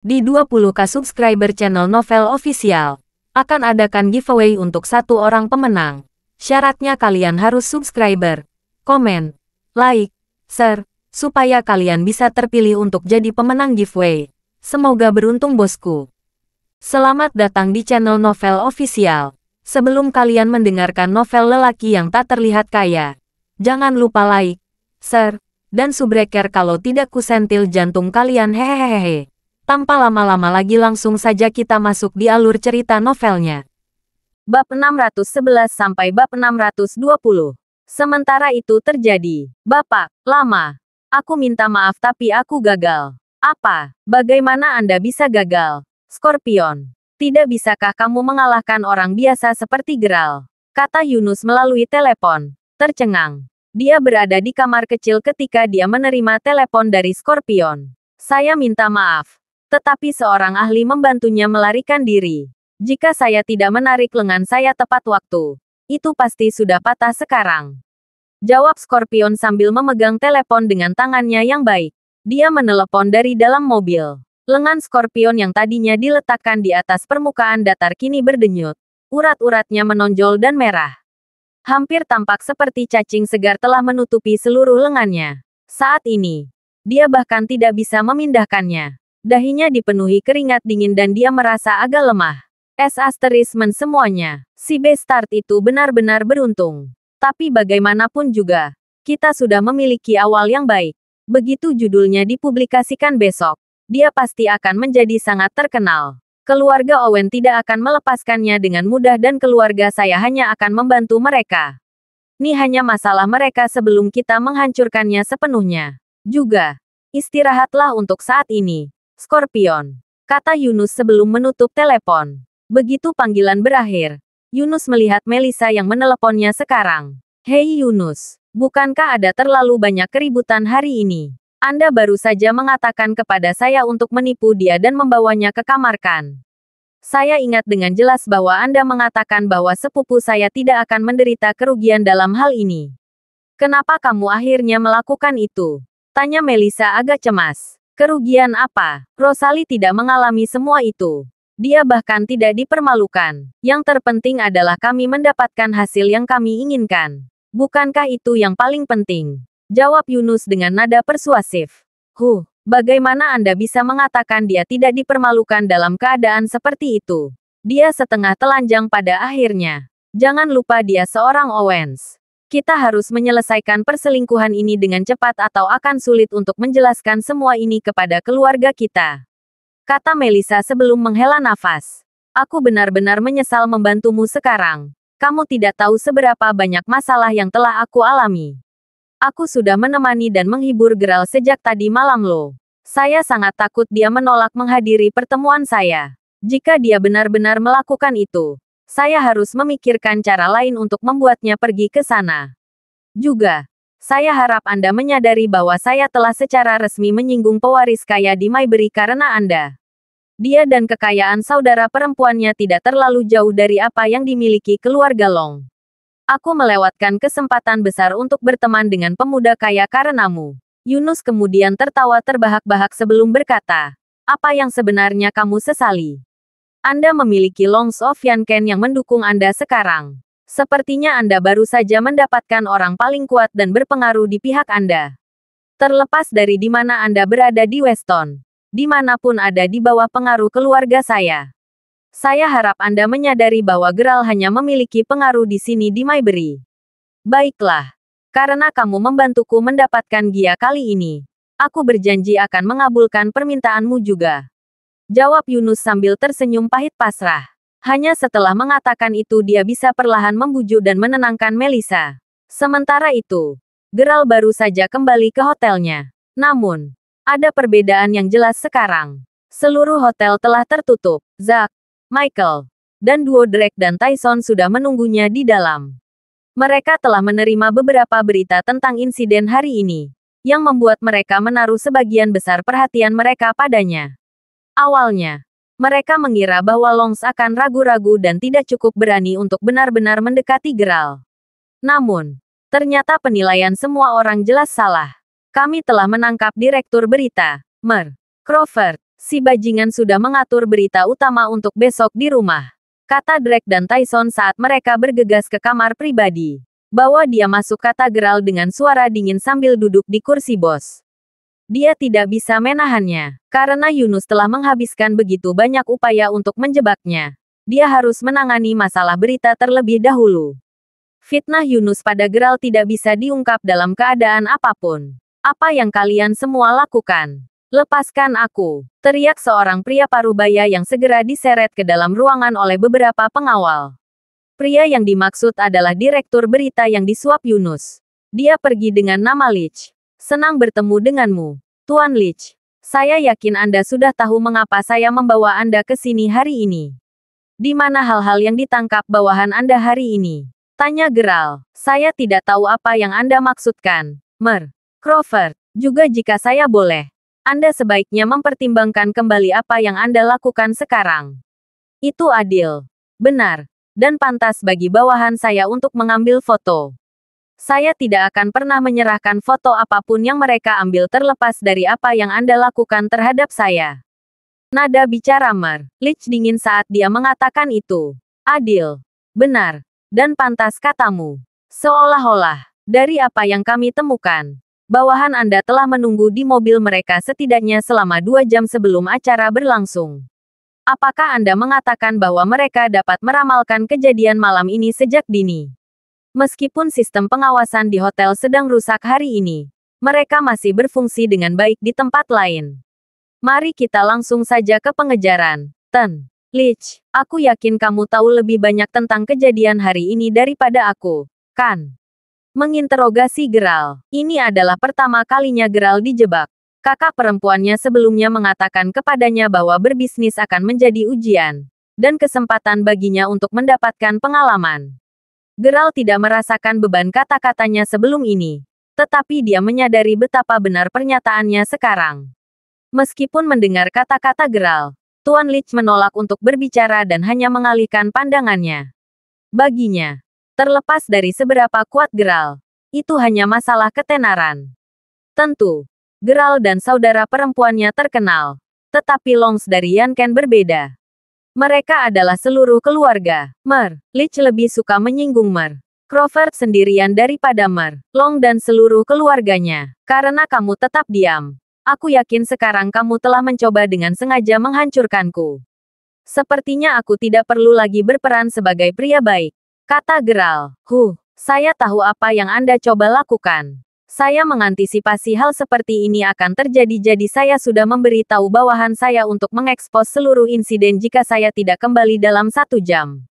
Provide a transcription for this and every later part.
Di 20k subscriber channel Novel Official, akan adakan giveaway untuk satu orang pemenang. Syaratnya kalian harus subscriber, komen, like, share, supaya kalian bisa terpilih untuk jadi pemenang giveaway. Semoga beruntung bosku. Selamat datang di channel Novel Official. Sebelum kalian mendengarkan novel lelaki yang tak terlihat kaya, jangan lupa like, share, dan subbreaker kalau tidak kusentil jantung kalian hehehehe. Tanpa lama-lama lagi langsung saja kita masuk di alur cerita novelnya. Bab 611 sampai bab 620. Sementara itu terjadi. Bapak, lama. Aku minta maaf tapi aku gagal. Apa? Bagaimana Anda bisa gagal? Scorpion. Tidak bisakah kamu mengalahkan orang biasa seperti Geralt? Kata Yunus melalui telepon. Tercengang. Dia berada di kamar kecil ketika dia menerima telepon dari Scorpion. Saya minta maaf. Tetapi seorang ahli membantunya melarikan diri. Jika saya tidak menarik lengan saya tepat waktu, itu pasti sudah patah sekarang. Jawab Scorpion sambil memegang telepon dengan tangannya yang baik. Dia menelepon dari dalam mobil. Lengan Scorpion yang tadinya diletakkan di atas permukaan datar kini berdenyut. Urat-uratnya menonjol dan merah. Hampir tampak seperti cacing segar telah menutupi seluruh lengannya. Saat ini, dia bahkan tidak bisa memindahkannya. Dahinya dipenuhi keringat dingin dan dia merasa agak lemah. *men semuanya. Si Bastard itu benar-benar beruntung. Tapi bagaimanapun juga, kita sudah memiliki awal yang baik. Begitu judulnya dipublikasikan besok, dia pasti akan menjadi sangat terkenal. Keluarga Owen tidak akan melepaskannya dengan mudah dan keluarga saya hanya akan membantu mereka. Ini hanya masalah mereka sebelum kita menghancurkannya sepenuhnya. Juga, istirahatlah untuk saat ini. Scorpion, kata Yunus sebelum menutup telepon. Begitu panggilan berakhir, Yunus melihat Melissa yang meneleponnya sekarang. Hei Yunus, bukankah ada terlalu banyak keributan hari ini? Anda baru saja mengatakan kepada saya untuk menipu dia dan membawanya ke kamar kan? Saya ingat dengan jelas bahwa Anda mengatakan bahwa sepupu saya tidak akan menderita kerugian dalam hal ini. Kenapa kamu akhirnya melakukan itu? Tanya Melissa agak cemas. Kerugian apa? Rosalie tidak mengalami semua itu. Dia bahkan tidak dipermalukan. Yang terpenting adalah kami mendapatkan hasil yang kami inginkan. Bukankah itu yang paling penting? Jawab Yunus dengan nada persuasif. Bagaimana Anda bisa mengatakan dia tidak dipermalukan dalam keadaan seperti itu? Dia setengah telanjang pada akhirnya. Jangan lupa dia seorang Owens. Kita harus menyelesaikan perselingkuhan ini dengan cepat atau akan sulit untuk menjelaskan semua ini kepada keluarga kita. Kata Melissa sebelum menghela nafas. Aku benar-benar menyesal membantumu sekarang. Kamu tidak tahu seberapa banyak masalah yang telah aku alami. Aku sudah menemani dan menghibur Geralt sejak tadi malam loh. Saya sangat takut dia menolak menghadiri pertemuan saya. Jika dia benar-benar melakukan itu, saya harus memikirkan cara lain untuk membuatnya pergi ke sana. Juga, saya harap Anda menyadari bahwa saya telah secara resmi menyinggung pewaris kaya di Maybury karena Anda. Dia dan kekayaan saudara perempuannya tidak terlalu jauh dari apa yang dimiliki keluarga Long. Aku melewatkan kesempatan besar untuk berteman dengan pemuda kaya karenamu. Yunus kemudian tertawa terbahak-bahak sebelum berkata, apa yang sebenarnya kamu sesali? Anda memiliki Longs of Yanken yang mendukung Anda sekarang. Sepertinya Anda baru saja mendapatkan orang paling kuat dan berpengaruh di pihak Anda. Terlepas dari di mana Anda berada di Weston, dimanapun ada di bawah pengaruh keluarga saya. Saya harap Anda menyadari bahwa Geralt hanya memiliki pengaruh di sini di Maybury. Baiklah, karena kamu membantuku mendapatkan Gia kali ini, aku berjanji akan mengabulkan permintaanmu juga. Jawab Yunus sambil tersenyum pahit pasrah. Hanya setelah mengatakan itu dia bisa perlahan membujuk dan menenangkan Melissa. Sementara itu, Geralt baru saja kembali ke hotelnya. Namun, ada perbedaan yang jelas sekarang. Seluruh hotel telah tertutup. Zack, Michael, dan duo Drake dan Tyson sudah menunggunya di dalam. Mereka telah menerima beberapa berita tentang insiden hari ini, yang membuat mereka menaruh sebagian besar perhatian mereka padanya. Awalnya, mereka mengira bahwa Longs akan ragu-ragu dan tidak cukup berani untuk benar-benar mendekati Geralt. Namun, ternyata penilaian semua orang jelas salah. Kami telah menangkap Direktur Berita, Mer. Crawford. Si bajingan sudah mengatur berita utama untuk besok di rumah. Kata Drake dan Tyson saat mereka bergegas ke kamar pribadi. Bawa dia masuk, kata Geralt dengan suara dingin sambil duduk di kursi bos. Dia tidak bisa menahannya, karena Yunus telah menghabiskan begitu banyak upaya untuk menjebaknya. Dia harus menangani masalah berita terlebih dahulu. Fitnah Yunus pada Geralt tidak bisa diungkap dalam keadaan apapun. Apa yang kalian semua lakukan? Lepaskan aku, teriak seorang pria parubaya yang segera diseret ke dalam ruangan oleh beberapa pengawal. Pria yang dimaksud adalah direktur berita yang disuap Yunus. Dia pergi dengan nama Lich. Senang bertemu denganmu, Tuan Lich. Saya yakin Anda sudah tahu mengapa saya membawa Anda ke sini hari ini. Di mana hal-hal yang ditangkap bawahan Anda hari ini? Tanya Geralt. Saya tidak tahu apa yang Anda maksudkan, Mer. Crawford. Juga jika saya boleh, Anda sebaiknya mempertimbangkan kembali apa yang Anda lakukan sekarang. Itu adil, benar, dan pantas bagi bawahan saya untuk mengambil foto. Saya tidak akan pernah menyerahkan foto apapun yang mereka ambil terlepas dari apa yang Anda lakukan terhadap saya. Nada bicara Mer. Lich dingin saat dia mengatakan itu. Adil, benar, dan pantas katamu. Seolah-olah, dari apa yang kami temukan, bawahan Anda telah menunggu di mobil mereka setidaknya selama 2 jam sebelum acara berlangsung. Apakah Anda mengatakan bahwa mereka dapat meramalkan kejadian malam ini sejak dini? Meskipun sistem pengawasan di hotel sedang rusak hari ini, mereka masih berfungsi dengan baik di tempat lain. Mari kita langsung saja ke pengejaran, Ten. Lich, aku yakin kamu tahu lebih banyak tentang kejadian hari ini daripada aku, kan? Menginterogasi Geralt. Ini adalah pertama kalinya Geralt dijebak. Kakak perempuannya sebelumnya mengatakan kepadanya bahwa berbisnis akan menjadi ujian, dan kesempatan baginya untuk mendapatkan pengalaman. Geralt tidak merasakan beban kata-katanya sebelum ini, tetapi dia menyadari betapa benar pernyataannya sekarang. Meskipun mendengar kata-kata Geralt, Tuan Lich menolak untuk berbicara dan hanya mengalihkan pandangannya. Baginya, terlepas dari seberapa kuat Geralt, itu hanya masalah ketenaran. Tentu, Geralt dan saudara perempuannya terkenal, tetapi Longs dari Yanken berbeda. Mereka adalah seluruh keluarga. Mer. Lich lebih suka menyinggung Mer. Crawford sendirian daripada Mer. Long dan seluruh keluarganya. Karena kamu tetap diam. Aku yakin sekarang kamu telah mencoba dengan sengaja menghancurkanku. Sepertinya aku tidak perlu lagi berperan sebagai pria baik, kata Geralt. Saya tahu apa yang Anda coba lakukan. Saya mengantisipasi hal seperti ini akan terjadi, jadi saya sudah memberitahu bawahan saya untuk mengekspos seluruh insiden jika saya tidak kembali dalam 1 jam.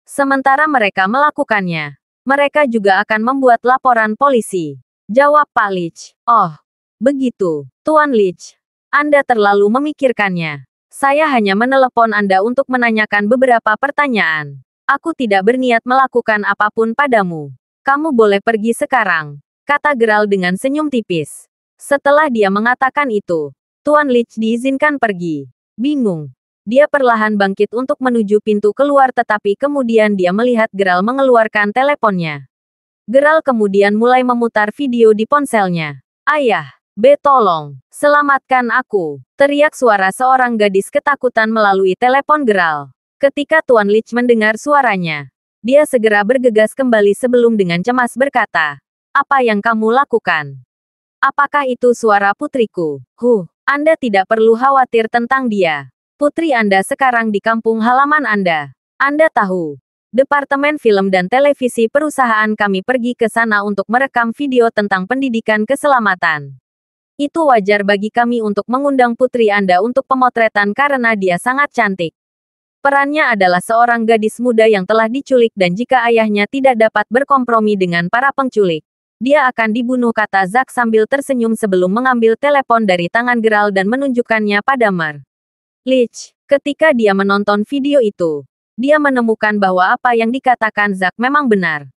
Sementara mereka melakukannya, mereka juga akan membuat laporan polisi. Jawab Pak Lich. Oh, begitu, Tuan Lich. Anda terlalu memikirkannya. Saya hanya menelepon Anda untuk menanyakan beberapa pertanyaan. Aku tidak berniat melakukan apapun padamu. Kamu boleh pergi sekarang, kata Geralt dengan senyum tipis. Setelah dia mengatakan itu, Tuan Lich diizinkan pergi. Bingung, dia perlahan bangkit untuk menuju pintu keluar, tetapi kemudian dia melihat Geralt mengeluarkan teleponnya. Geralt kemudian mulai memutar video di ponselnya. Ayah, tolong, selamatkan aku, teriak suara seorang gadis ketakutan melalui telepon Geralt. Ketika Tuan Lich mendengar suaranya, dia segera bergegas kembali sebelum dengan cemas berkata, apa yang kamu lakukan? Apakah itu suara putriku? Anda tidak perlu khawatir tentang dia. Putri Anda sekarang di kampung halaman Anda. Anda tahu, Departemen Film dan Televisi perusahaan kami pergi ke sana untuk merekam video tentang pendidikan keselamatan. Itu wajar bagi kami untuk mengundang putri Anda untuk pemotretan karena dia sangat cantik. Perannya adalah seorang gadis muda yang telah diculik dan jika ayahnya tidak dapat berkompromi dengan para penculik, dia akan dibunuh, kata Zack sambil tersenyum sebelum mengambil telepon dari tangan Geralt dan menunjukkannya pada Mer. Lich, ketika dia menonton video itu, dia menemukan bahwa apa yang dikatakan Zack memang benar.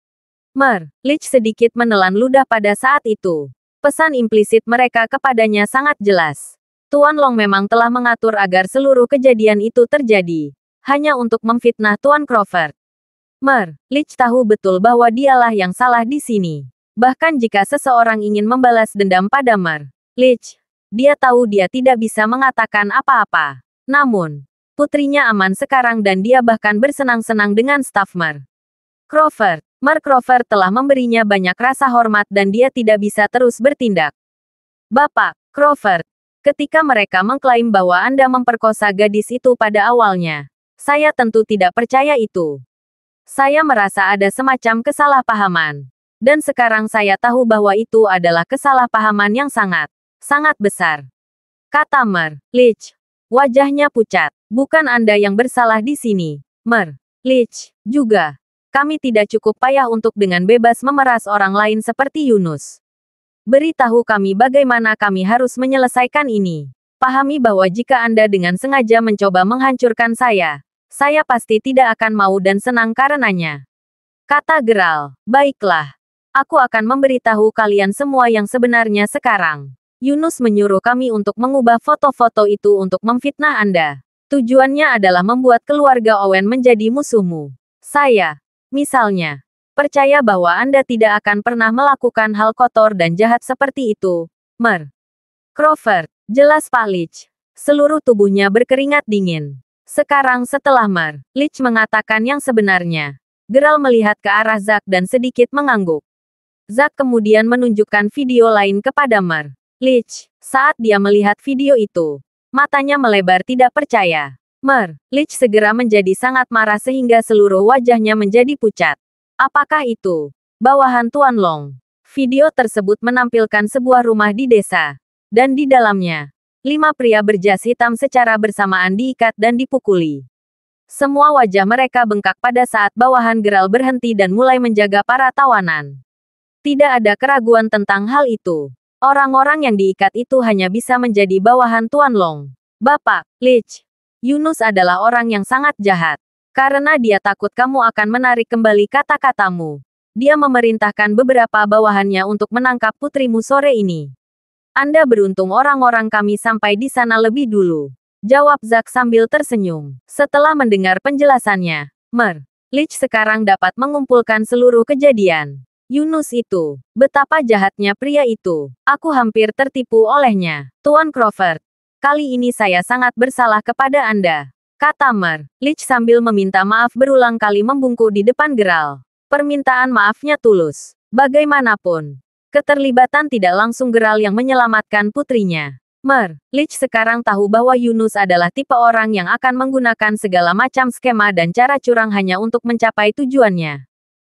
Mer. Lich sedikit menelan ludah pada saat itu. Pesan implisit mereka kepadanya sangat jelas. Tuan Long memang telah mengatur agar seluruh kejadian itu terjadi, hanya untuk memfitnah Tuan Crawford. Mer. Lich tahu betul bahwa dialah yang salah di sini. Bahkan jika seseorang ingin membalas dendam pada Mer. Lich, Dia tahu dia tidak bisa mengatakan apa-apa. Namun, putrinya aman sekarang dan dia bahkan bersenang-senang dengan staf Mer. Crawford. Mer Crawford telah memberinya banyak rasa hormat dan dia tidak bisa terus bertindak. Bapak Crawford, ketika mereka mengklaim bahwa Anda memperkosa gadis itu pada awalnya, saya tentu tidak percaya itu. Saya merasa ada semacam kesalahpahaman. Dan sekarang saya tahu bahwa itu adalah kesalahpahaman yang sangat besar. Kata Mer. Leach. Wajahnya pucat. Bukan Anda yang bersalah di sini, Mer. Leach. Juga. Kami tidak cukup payah untuk dengan bebas memeras orang lain seperti Yunus. Beritahu kami bagaimana kami harus menyelesaikan ini. Pahami bahwa jika Anda dengan sengaja mencoba menghancurkan saya pasti tidak akan mau dan senang karenanya. Kata Geralt. Baiklah. Aku akan memberitahu kalian semua yang sebenarnya sekarang. Yunus menyuruh kami untuk mengubah foto-foto itu untuk memfitnah Anda. Tujuannya adalah membuat keluarga Owen menjadi musuhmu. Saya, misalnya, percaya bahwa Anda tidak akan pernah melakukan hal kotor dan jahat seperti itu, Mer. Crawford, jelas Pak Leach. Seluruh tubuhnya berkeringat dingin. Sekarang setelah Mer. Leach mengatakan yang sebenarnya, Geralt melihat ke arah Zack dan sedikit mengangguk. Zack kemudian menunjukkan video lain kepada Mer. Leach, saat dia melihat video itu, matanya melebar tidak percaya. Mer. Leach segera menjadi sangat marah sehingga seluruh wajahnya menjadi pucat. Apakah itu bawahan Tuan Long? Video tersebut menampilkan sebuah rumah di desa. Dan di dalamnya, 5 pria berjas hitam secara bersamaan diikat dan dipukuli. Semua wajah mereka bengkak pada saat bawahan Geralt berhenti dan mulai menjaga para tawanan. Tidak ada keraguan tentang hal itu. Orang-orang yang diikat itu hanya bisa menjadi bawahan Tuan Long. Bapak Leach, Yunus adalah orang yang sangat jahat. Karena dia takut kamu akan menarik kembali kata-katamu. Dia memerintahkan beberapa bawahannya untuk menangkap putrimu sore ini. Anda beruntung orang-orang kami sampai di sana lebih dulu. Jawab Zack sambil tersenyum. Setelah mendengar penjelasannya, Mer. Leach sekarang dapat mengumpulkan seluruh kejadian. Yunus itu, betapa jahatnya pria itu. Aku hampir tertipu olehnya. Tuan Crawford, kali ini saya sangat bersalah kepada Anda. Kata Mer. Leach sambil meminta maaf berulang kali membungkuk di depan Geralt. Permintaan maafnya tulus. Bagaimanapun, keterlibatan tidak langsung Geralt yang menyelamatkan putrinya. Mer. Leach sekarang tahu bahwa Yunus adalah tipe orang yang akan menggunakan segala macam skema dan cara curang hanya untuk mencapai tujuannya.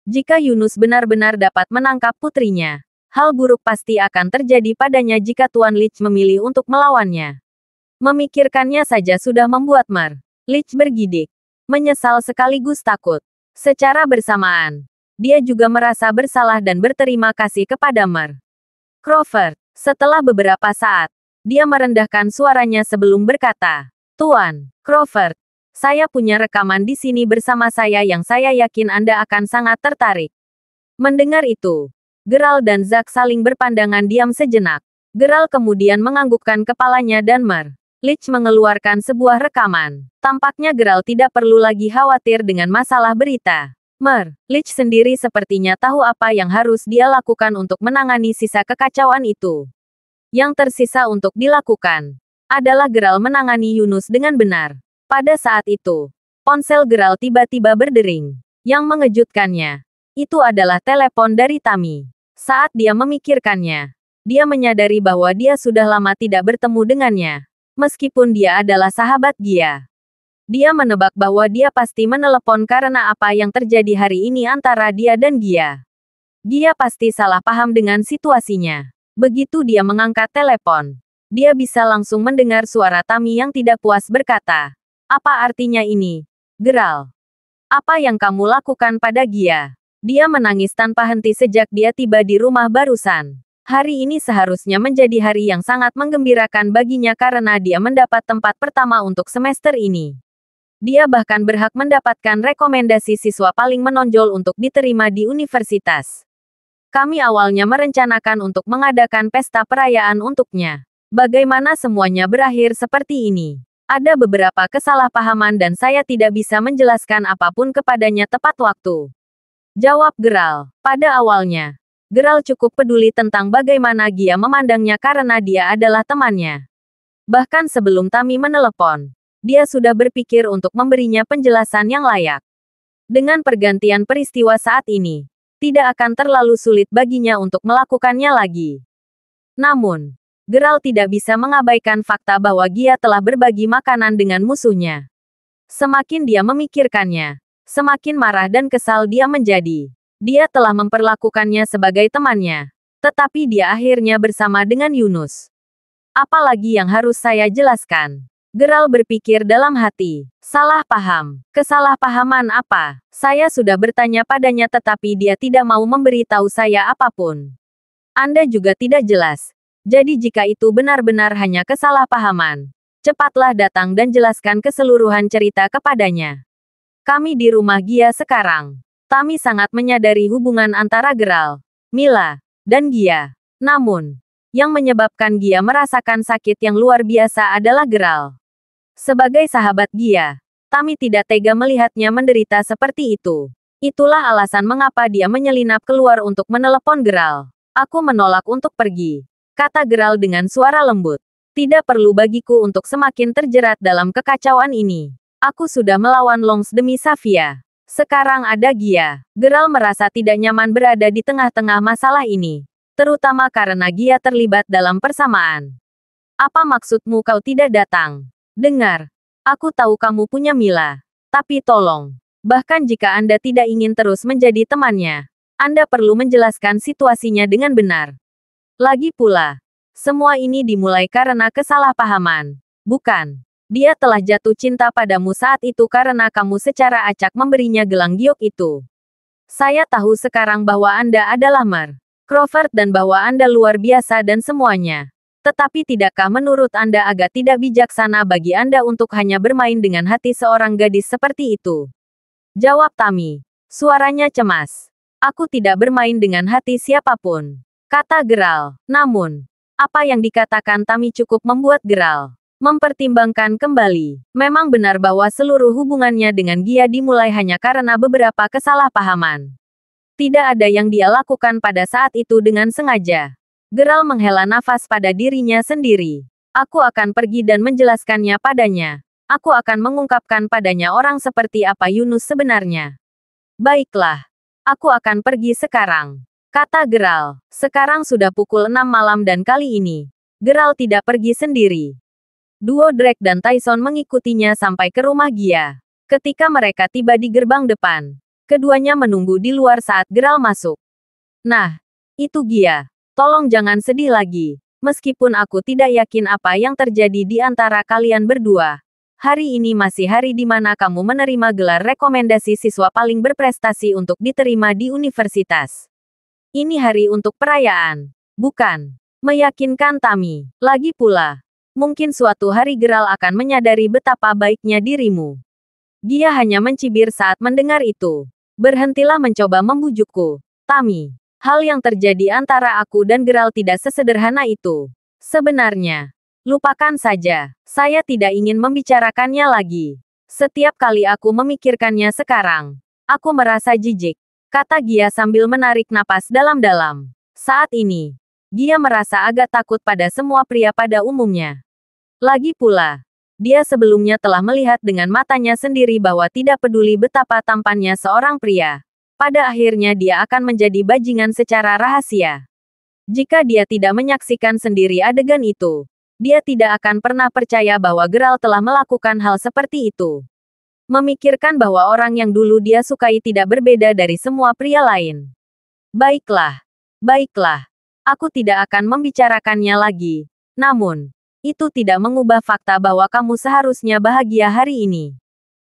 Jika Yunus benar-benar dapat menangkap putrinya, hal buruk pasti akan terjadi padanya jika Tuan Leach memilih untuk melawannya. Memikirkannya saja sudah membuat Mer. Leach bergidik, menyesal sekaligus takut. Secara bersamaan, dia juga merasa bersalah dan berterima kasih kepada Mer. Crawford, setelah beberapa saat, dia merendahkan suaranya sebelum berkata, Tuan Crawford, saya punya rekaman di sini bersama saya yang saya yakin Anda akan sangat tertarik. Mendengar itu, Geralt dan Zack saling berpandangan diam sejenak. Geralt kemudian menganggukkan kepalanya dan Mer. Leach mengeluarkan sebuah rekaman. Tampaknya Geralt tidak perlu lagi khawatir dengan masalah berita. Mer. Leach sendiri sepertinya tahu apa yang harus dia lakukan untuk menangani sisa kekacauan itu. Yang tersisa untuk dilakukan adalah Geralt menangani Yunus dengan benar. Pada saat itu, ponsel Geralt tiba-tiba berdering. Yang mengejutkannya, itu adalah telepon dari Tammy. Saat dia memikirkannya, dia menyadari bahwa dia sudah lama tidak bertemu dengannya. Meskipun dia adalah sahabat Gia. Dia menebak bahwa dia pasti menelepon karena apa yang terjadi hari ini antara dia dan Gia. Gia pasti salah paham dengan situasinya. Begitu dia mengangkat telepon, dia bisa langsung mendengar suara Tammy yang tidak puas berkata, apa artinya ini, Geralt? Apa yang kamu lakukan pada Gia? Dia menangis tanpa henti sejak dia tiba di rumah barusan. Hari ini seharusnya menjadi hari yang sangat menggembirakan baginya karena dia mendapat tempat pertama untuk semester ini. Dia bahkan berhak mendapatkan rekomendasi siswa paling menonjol untuk diterima di universitas. Kami awalnya merencanakan untuk mengadakan pesta perayaan untuknya. Bagaimana semuanya berakhir seperti ini? Ada beberapa kesalahpahaman dan saya tidak bisa menjelaskan apapun kepadanya tepat waktu. Jawab Geralt. Pada awalnya, Geralt cukup peduli tentang bagaimana Gia memandangnya karena dia adalah temannya. Bahkan sebelum Tami menelepon, dia sudah berpikir untuk memberinya penjelasan yang layak. Dengan pergantian peristiwa saat ini, tidak akan terlalu sulit baginya untuk melakukannya lagi. Namun, Geralt tidak bisa mengabaikan fakta bahwa Gia telah berbagi makanan dengan musuhnya. Semakin dia memikirkannya, semakin marah dan kesal dia menjadi. Dia telah memperlakukannya sebagai temannya, tetapi dia akhirnya bersama dengan Yunus. Apalagi yang harus saya jelaskan? Geralt berpikir dalam hati. Salah paham. Kesalahpahaman apa? Saya sudah bertanya padanya tetapi dia tidak mau memberitahu saya apapun. Anda juga tidak jelas. Jadi jika itu benar-benar hanya kesalahpahaman, cepatlah datang dan jelaskan keseluruhan cerita kepadanya. Kami di rumah Gia sekarang. Tami sangat menyadari hubungan antara Geralt, Mila, dan Gia. Namun, yang menyebabkan Gia merasakan sakit yang luar biasa adalah Geralt. Sebagai sahabat Gia, Tami tidak tega melihatnya menderita seperti itu. Itulah alasan mengapa dia menyelinap keluar untuk menelepon Geralt. Aku menolak untuk pergi, kata Geralt dengan suara lembut. Tidak perlu bagiku untuk semakin terjerat dalam kekacauan ini. Aku sudah melawan Longs demi Safia. Sekarang ada Gia. Geralt merasa tidak nyaman berada di tengah-tengah masalah ini. Terutama karena Gia terlibat dalam persamaan. Apa maksudmu kau tidak datang? Dengar. Aku tahu kamu punya Mila. Tapi tolong. Bahkan jika Anda tidak ingin terus menjadi temannya, Anda perlu menjelaskan situasinya dengan benar. Lagi pula, semua ini dimulai karena kesalahpahaman. Bukan. Dia telah jatuh cinta padamu saat itu karena kamu secara acak memberinya gelang giok itu. Saya tahu sekarang bahwa Anda adalah Mer Crawford dan bahwa Anda luar biasa dan semuanya. Tetapi tidakkah menurut Anda agak tidak bijaksana bagi Anda untuk hanya bermain dengan hati seorang gadis seperti itu? Jawab Tami. Suaranya cemas. Aku tidak bermain dengan hati siapapun, kata Geralt. Namun, apa yang dikatakan Tami cukup membuat Geralt mempertimbangkan kembali. Memang benar bahwa seluruh hubungannya dengan Gia dimulai hanya karena beberapa kesalahpahaman. Tidak ada yang dia lakukan pada saat itu dengan sengaja. Geralt menghela nafas pada dirinya sendiri. Aku akan pergi dan menjelaskannya padanya. Aku akan mengungkapkan padanya orang seperti apa Yunus sebenarnya. Baiklah. Aku akan pergi sekarang, kata Geralt. Sekarang sudah pukul 6 malam dan kali ini, Geralt tidak pergi sendiri. Duo Drake dan Tyson mengikutinya sampai ke rumah Gia. Ketika mereka tiba di gerbang depan, keduanya menunggu di luar saat Geralt masuk. Nah, itu Gia. Tolong jangan sedih lagi. Meskipun aku tidak yakin apa yang terjadi di antara kalian berdua. Hari ini masih hari di mana kamu menerima gelar rekomendasi siswa paling berprestasi untuk diterima di universitas. Ini hari untuk perayaan, bukan? Meyakinkan Tami. Lagi pula, mungkin suatu hari Geralt akan menyadari betapa baiknya dirimu. Dia hanya mencibir saat mendengar itu. Berhentilah mencoba membujukku, Tami. Hal yang terjadi antara aku dan Geralt tidak sesederhana itu. Sebenarnya, lupakan saja. Saya tidak ingin membicarakannya lagi. Setiap kali aku memikirkannya sekarang, aku merasa jijik, kata Gia sambil menarik napas dalam-dalam. Saat ini, Gia merasa agak takut pada semua pria pada umumnya. Lagi pula, dia sebelumnya telah melihat dengan matanya sendiri bahwa tidak peduli betapa tampannya seorang pria. Pada akhirnya dia akan menjadi bajingan secara rahasia. Jika dia tidak menyaksikan sendiri adegan itu, dia tidak akan pernah percaya bahwa Geralt telah melakukan hal seperti itu. Memikirkan bahwa orang yang dulu dia sukai tidak berbeda dari semua pria lain. Baiklah. Baiklah. Aku tidak akan membicarakannya lagi. Namun, itu tidak mengubah fakta bahwa kamu seharusnya bahagia hari ini.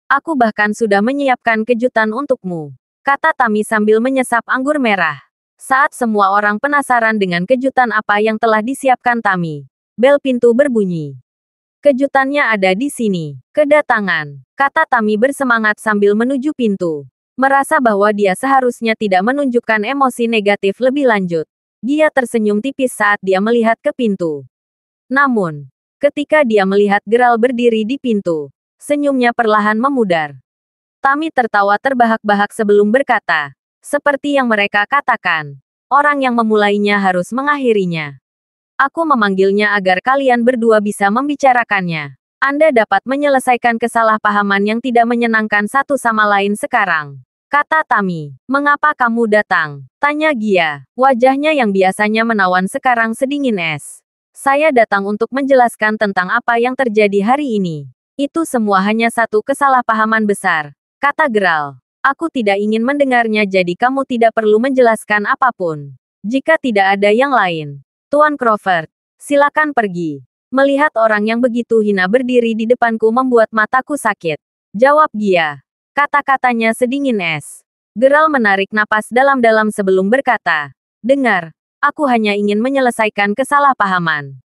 Aku bahkan sudah menyiapkan kejutan untukmu, kata Tami sambil menyesap anggur merah. Saat semua orang penasaran dengan kejutan apa yang telah disiapkan Tami, bel pintu berbunyi. Kejutannya ada di sini. Kedatangan, kata Tami bersemangat sambil menuju pintu. Merasa bahwa dia seharusnya tidak menunjukkan emosi negatif lebih lanjut. Dia tersenyum tipis saat dia melihat ke pintu. Namun, ketika dia melihat Geralt berdiri di pintu, senyumnya perlahan memudar. Tami tertawa terbahak-bahak sebelum berkata, seperti yang mereka katakan, Orang yang memulainya harus mengakhirinya. Aku memanggilnya agar kalian berdua bisa membicarakannya. Anda dapat menyelesaikan kesalahpahaman yang tidak menyenangkan satu sama lain sekarang. Kata Tami. Mengapa kamu datang? Tanya Gia. Wajahnya yang biasanya menawan sekarang sedingin es. Saya datang untuk menjelaskan tentang apa yang terjadi hari ini. Itu semua hanya satu kesalahpahaman besar. Kata Geralt. Aku tidak ingin mendengarnya, jadi kamu tidak perlu menjelaskan apapun. Jika tidak ada yang lain. Tuan Crawford, silakan pergi. Melihat orang yang begitu hina berdiri di depanku membuat mataku sakit. Jawab Gia. Kata-katanya sedingin es. Geralt menarik napas dalam-dalam sebelum berkata. Dengar, aku hanya ingin menyelesaikan kesalahpahaman.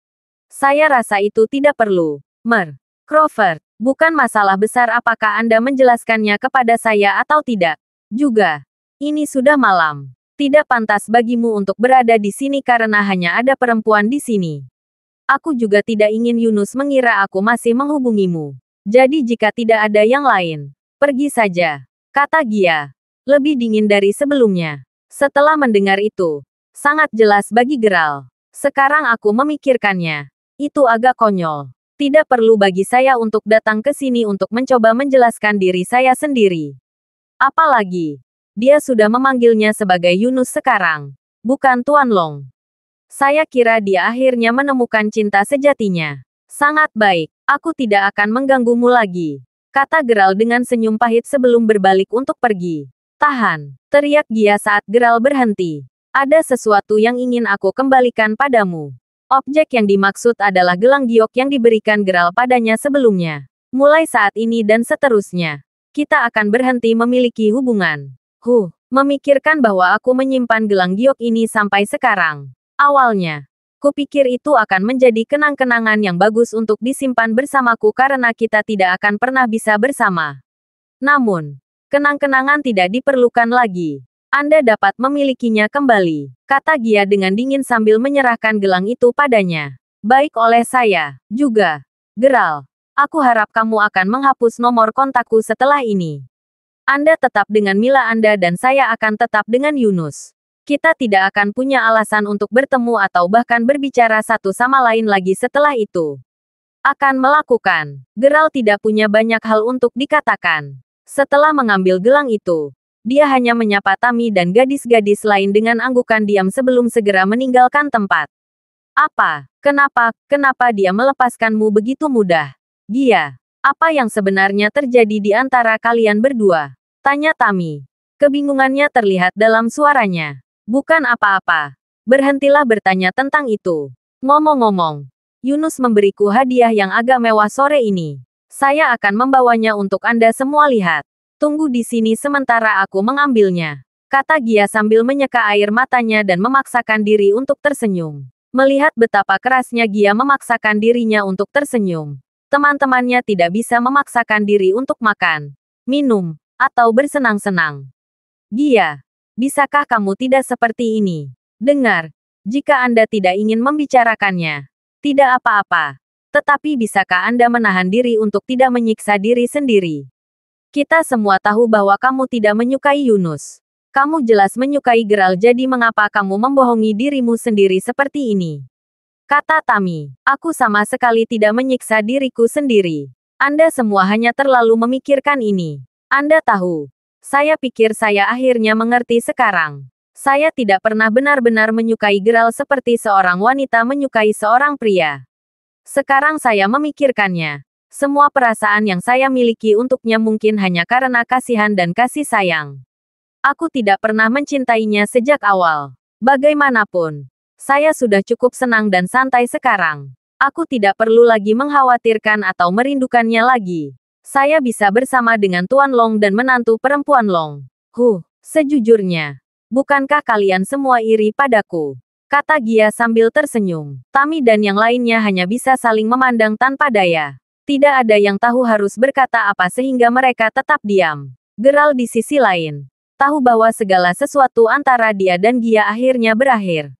Saya rasa itu tidak perlu. Crawford, bukan masalah besar apakah Anda menjelaskannya kepada saya atau tidak. Juga, ini sudah malam. Tidak pantas bagimu untuk berada di sini karena hanya ada perempuan di sini. Aku juga tidak ingin Yunus mengira aku masih menghubungimu. Jadi jika tidak ada yang lain, pergi saja. Kata Gia. Lebih dingin dari sebelumnya. Setelah mendengar itu, sangat jelas bagi Geralt. Sekarang aku memikirkannya. Itu agak konyol. Tidak perlu bagi saya untuk datang ke sini untuk mencoba menjelaskan diri saya sendiri. Apalagi, dia sudah memanggilnya sebagai Yunus sekarang, bukan Tuan Long. Saya kira dia akhirnya menemukan cinta sejatinya. Sangat baik, aku tidak akan mengganggumu lagi. Kata Geralt dengan senyum pahit sebelum berbalik untuk pergi. Tahan, teriak Gia saat Geralt berhenti. Ada sesuatu yang ingin aku kembalikan padamu. Objek yang dimaksud adalah gelang giok yang diberikan Geralt padanya sebelumnya. Mulai saat ini dan seterusnya, kita akan berhenti memiliki hubungan. Memikirkan bahwa aku menyimpan gelang giok ini sampai sekarang. Awalnya, kupikir itu akan menjadi kenang-kenangan yang bagus untuk disimpan bersamaku karena kita tidak akan pernah bisa bersama. Namun, kenang-kenangan tidak diperlukan lagi. Anda dapat memilikinya kembali, kata Gia dengan dingin sambil menyerahkan gelang itu padanya. Baik oleh saya, juga. Geralt, aku harap kamu akan menghapus nomor kontakku setelah ini. Anda tetap dengan Mila Anda dan saya akan tetap dengan Yunus. Kita tidak akan punya alasan untuk bertemu atau bahkan berbicara satu sama lain lagi setelah itu. Akan melakukan. Geralt tidak punya banyak hal untuk dikatakan. Setelah mengambil gelang itu, dia hanya menyapa Tami dan gadis-gadis lain dengan anggukan diam sebelum segera meninggalkan tempat. Apa? Kenapa dia melepaskanmu begitu mudah? Gia, apa yang sebenarnya terjadi di antara kalian berdua? Tanya Tami. Kebingungannya terlihat dalam suaranya. Bukan apa-apa. Berhentilah bertanya tentang itu. Ngomong-ngomong, Yunus memberiku hadiah yang agak mewah sore ini. Saya akan membawanya untuk Anda semua lihat. Tunggu di sini sementara aku mengambilnya. Kata Gia sambil menyeka air matanya dan memaksakan diri untuk tersenyum. Melihat betapa kerasnya Gia memaksakan dirinya untuk tersenyum. Teman-temannya tidak bisa memaksakan diri untuk makan, minum, atau bersenang-senang. Gia, bisakah kamu tidak seperti ini? Dengar, jika Anda tidak ingin membicarakannya, tidak apa-apa. Tetapi bisakah Anda menahan diri untuk tidak menyiksa diri sendiri? Kita semua tahu bahwa kamu tidak menyukai Yunus. Kamu jelas menyukai Geralt, jadi mengapa kamu membohongi dirimu sendiri seperti ini? Kata Tami, aku sama sekali tidak menyiksa diriku sendiri. Anda semua hanya terlalu memikirkan ini. Anda tahu. Saya pikir saya akhirnya mengerti sekarang. Saya tidak pernah benar-benar menyukai Geralt seperti seorang wanita menyukai seorang pria. Sekarang saya memikirkannya. Semua perasaan yang saya miliki untuknya mungkin hanya karena kasihan dan kasih sayang. Aku tidak pernah mencintainya sejak awal. Bagaimanapun, saya sudah cukup senang dan santai sekarang. Aku tidak perlu lagi mengkhawatirkan atau merindukannya lagi. Saya bisa bersama dengan Tuan Long dan menantu perempuan Long. Sejujurnya, bukankah kalian semua iri padaku? Kata Gia sambil tersenyum. Tami dan yang lainnya hanya bisa saling memandang tanpa daya. Tidak ada yang tahu harus berkata apa sehingga mereka tetap diam. Geralt di sisi lain tahu bahwa segala sesuatu antara dia dan Gia akhirnya berakhir.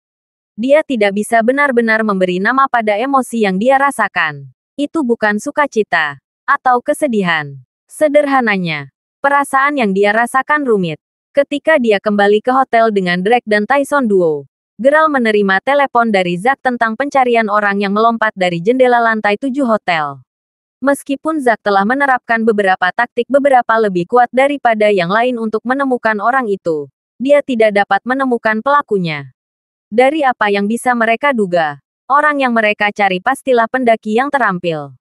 Dia tidak bisa benar-benar memberi nama pada emosi yang dia rasakan. Itu bukan sukacita atau kesedihan. Sederhananya, perasaan yang dia rasakan rumit. Ketika dia kembali ke hotel dengan Drake dan Tyson Duo, Geralt menerima telepon dari Zack tentang pencarian orang yang melompat dari jendela lantai 7 hotel. Meskipun Zack telah menerapkan beberapa taktik beberapa lebih kuat daripada yang lain untuk menemukan orang itu, dia tidak dapat menemukan pelakunya. Dari apa yang bisa mereka duga, orang yang mereka cari pastilah pendaki yang terampil.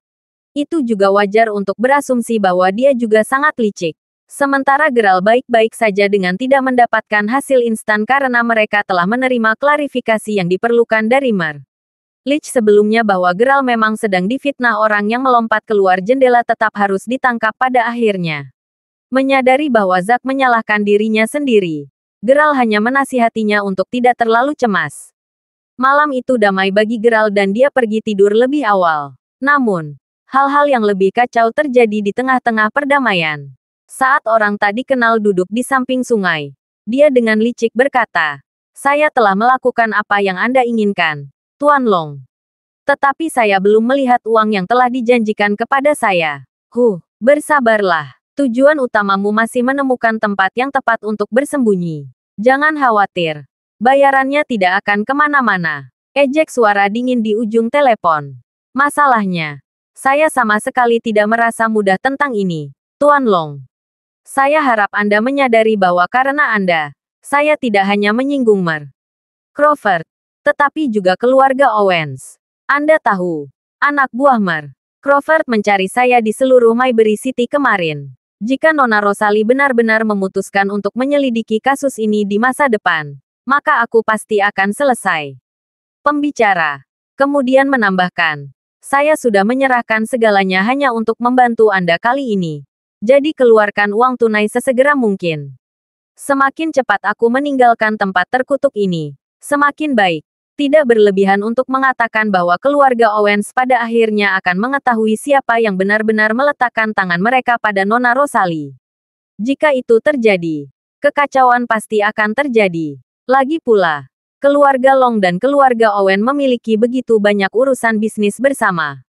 Itu juga wajar untuk berasumsi bahwa dia juga sangat licik. Sementara Geralt baik-baik saja dengan tidak mendapatkan hasil instan karena mereka telah menerima klarifikasi yang diperlukan dari Mer. Lich sebelumnya bahwa Geralt memang sedang difitnah orang yang melompat keluar jendela tetap harus ditangkap pada akhirnya. Menyadari bahwa Zack menyalahkan dirinya sendiri, Geralt hanya menasihatinya untuk tidak terlalu cemas. Malam itu damai bagi Geralt dan dia pergi tidur lebih awal. Namun, hal-hal yang lebih kacau terjadi di tengah-tengah perdamaian. Saat orang tak dikenal duduk di samping sungai, dia dengan licik berkata, "Saya telah melakukan apa yang Anda inginkan, Tuan Long. Tetapi saya belum melihat uang yang telah dijanjikan kepada saya. Bersabarlah. Tujuan utamamu masih menemukan tempat yang tepat untuk bersembunyi. Jangan khawatir. Bayarannya tidak akan kemana-mana." Ejek suara dingin di ujung telepon. "Masalahnya, saya sama sekali tidak merasa mudah tentang ini, Tuan Long. Saya harap Anda menyadari bahwa karena Anda, saya tidak hanya menyinggung Mer Crawford, tetapi juga keluarga Owens. Anda tahu, anak buah Mer Crawford mencari saya di seluruh Maybury City kemarin. Jika Nona Rosalie benar-benar memutuskan untuk menyelidiki kasus ini di masa depan, maka aku pasti akan selesai." Pembicara kemudian menambahkan, "Saya sudah menyerahkan segalanya hanya untuk membantu Anda kali ini. Jadi keluarkan uang tunai sesegera mungkin. Semakin cepat aku meninggalkan tempat terkutuk ini, semakin baik." Tidak berlebihan untuk mengatakan bahwa keluarga Owens pada akhirnya akan mengetahui siapa yang benar-benar meletakkan tangan mereka pada Nona Rosalie. Jika itu terjadi, kekacauan pasti akan terjadi. Lagi pula, keluarga Long dan keluarga Owen memiliki begitu banyak urusan bisnis bersama.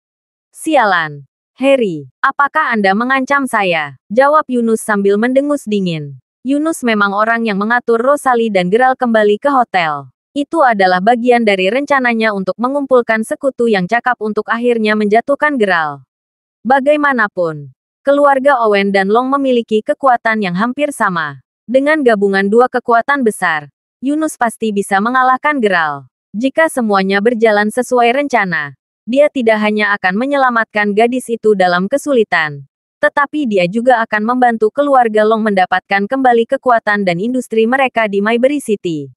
"Sialan. Harry, apakah Anda mengancam saya?" jawab Yunus sambil mendengus dingin. Yunus memang orang yang mengatur Rosalie dan Geralt kembali ke hotel. Itu adalah bagian dari rencananya untuk mengumpulkan sekutu yang cakap untuk akhirnya menjatuhkan Geralt. Bagaimanapun, keluarga Owen dan Long memiliki kekuatan yang hampir sama. Dengan gabungan dua kekuatan besar, Yunus pasti bisa mengalahkan Geralt. Jika semuanya berjalan sesuai rencana, dia tidak hanya akan menyelamatkan gadis itu dalam kesulitan, tetapi dia juga akan membantu keluarga Long mendapatkan kembali kekuatan dan industri mereka di Maybury City.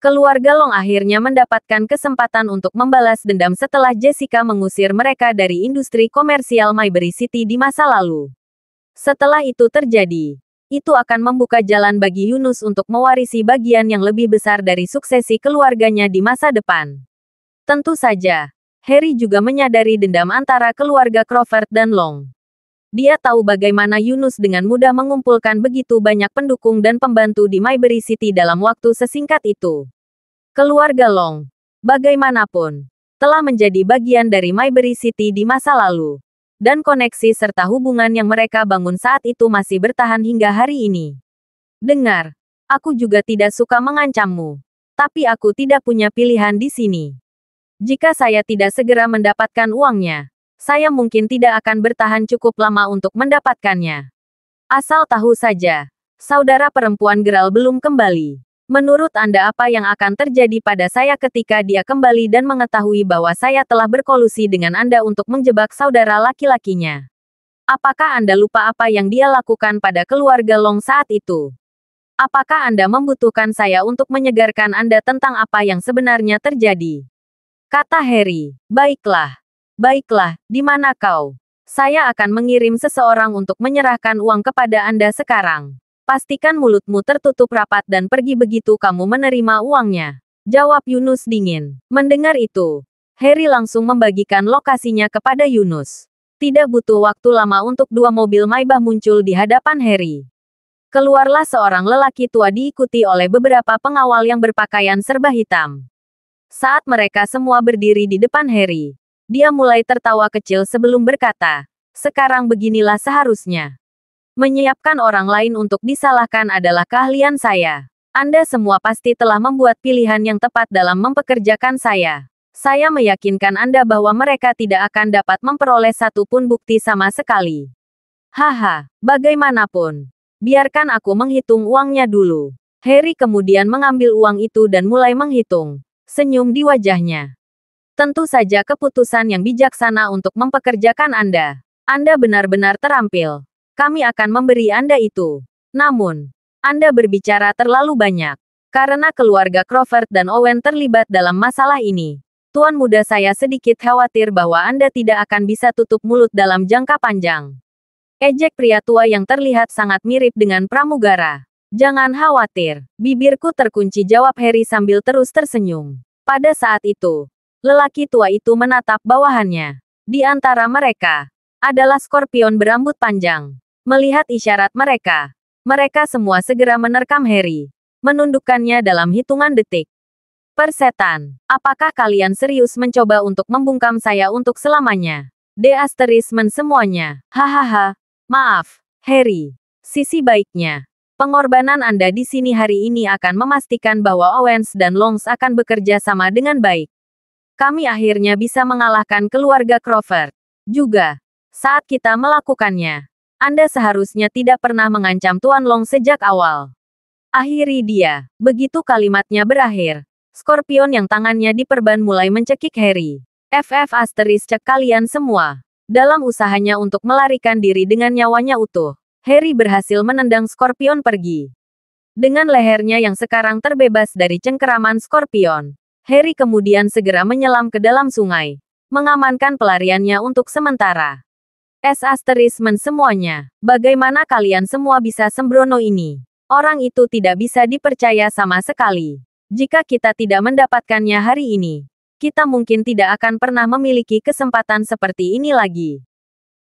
Keluarga Long akhirnya mendapatkan kesempatan untuk membalas dendam setelah Jessica mengusir mereka dari industri komersial Maybury City di masa lalu. Setelah itu terjadi, itu akan membuka jalan bagi Yunus untuk mewarisi bagian yang lebih besar dari suksesi keluarganya di masa depan. Tentu saja, Harry juga menyadari dendam antara keluarga Crawford dan Long. Dia tahu bagaimana Yunus dengan mudah mengumpulkan begitu banyak pendukung dan pembantu di Maybury City dalam waktu sesingkat itu. Keluarga Long, bagaimanapun, telah menjadi bagian dari Maybury City di masa lalu. Dan koneksi serta hubungan yang mereka bangun saat itu masih bertahan hingga hari ini. "Dengar, aku juga tidak suka mengancammu. Tapi aku tidak punya pilihan di sini. Jika saya tidak segera mendapatkan uangnya, saya mungkin tidak akan bertahan cukup lama untuk mendapatkannya. Asal tahu saja, saudara perempuan Geralt belum kembali. Menurut Anda apa yang akan terjadi pada saya ketika dia kembali dan mengetahui bahwa saya telah berkolusi dengan Anda untuk menjebak saudara laki-lakinya? Apakah Anda lupa apa yang dia lakukan pada keluarga Long saat itu? Apakah Anda membutuhkan saya untuk menyegarkan Anda tentang apa yang sebenarnya terjadi?" Kata Harry. "Baiklah. Baiklah, di mana kau? Saya akan mengirim seseorang untuk menyerahkan uang kepada Anda sekarang. Pastikan mulutmu tertutup rapat dan pergi begitu kamu menerima uangnya," jawab Yunus dingin. Mendengar itu, Harry langsung membagikan lokasinya kepada Yunus. Tidak butuh waktu lama untuk dua mobil Maybach muncul di hadapan Harry. Keluarlah seorang lelaki tua diikuti oleh beberapa pengawal yang berpakaian serba hitam. Saat mereka semua berdiri di depan Harry, dia mulai tertawa kecil sebelum berkata, "Sekarang beginilah seharusnya. Menyiapkan orang lain untuk disalahkan adalah keahlian saya. Anda semua pasti telah membuat pilihan yang tepat dalam mempekerjakan saya. Saya meyakinkan Anda bahwa mereka tidak akan dapat memperoleh satu pun bukti sama sekali. Haha, bagaimanapun. Biarkan aku menghitung uangnya dulu. Harry kemudian mengambil uang itu dan mulai menghitung. Senyum di wajahnya. Tentu saja keputusan yang bijaksana untuk mempekerjakan Anda. Anda benar-benar terampil. Kami akan memberi Anda itu. Namun, Anda berbicara terlalu banyak. Karena keluarga Crawford dan Owen terlibat dalam masalah ini. Tuan muda saya sedikit khawatir bahwa Anda tidak akan bisa tutup mulut dalam jangka panjang. Ejek pria tua yang terlihat sangat mirip dengan pramugara. Jangan khawatir, bibirku terkunci, jawab Harry sambil terus tersenyum. Pada saat itu, lelaki tua itu menatap bawahannya. Di antara mereka, adalah Scorpion berambut panjang. Melihat isyarat mereka, mereka semua segera menerkam Harry. Menundukkannya dalam hitungan detik. Persetan, apakah kalian serius mencoba untuk membungkam saya untuk selamanya? Semuanya. Hahaha. Maaf, Harry. Sisi baiknya, pengorbanan Anda di sini hari ini akan memastikan bahwa Owens dan Longs akan bekerja sama dengan baik. Kami akhirnya bisa mengalahkan keluarga Crawford. Juga, saat kita melakukannya, Anda seharusnya tidak pernah mengancam Tuan Long sejak awal. Akhiri dia. Begitu kalimatnya berakhir, Scorpion yang tangannya diperban mulai mencekik Harry. Cek kalian semua. Dalam usahanya untuk melarikan diri dengan nyawanya utuh, Harry berhasil menendang Scorpion pergi. Dengan lehernya yang sekarang terbebas dari cengkeraman Scorpion, Harry kemudian segera menyelam ke dalam sungai, mengamankan pelariannya untuk sementara. Semuanya. Bagaimana kalian semua bisa sembrono ini? Orang itu tidak bisa dipercaya sama sekali. Jika kita tidak mendapatkannya hari ini, kita mungkin tidak akan pernah memiliki kesempatan seperti ini lagi.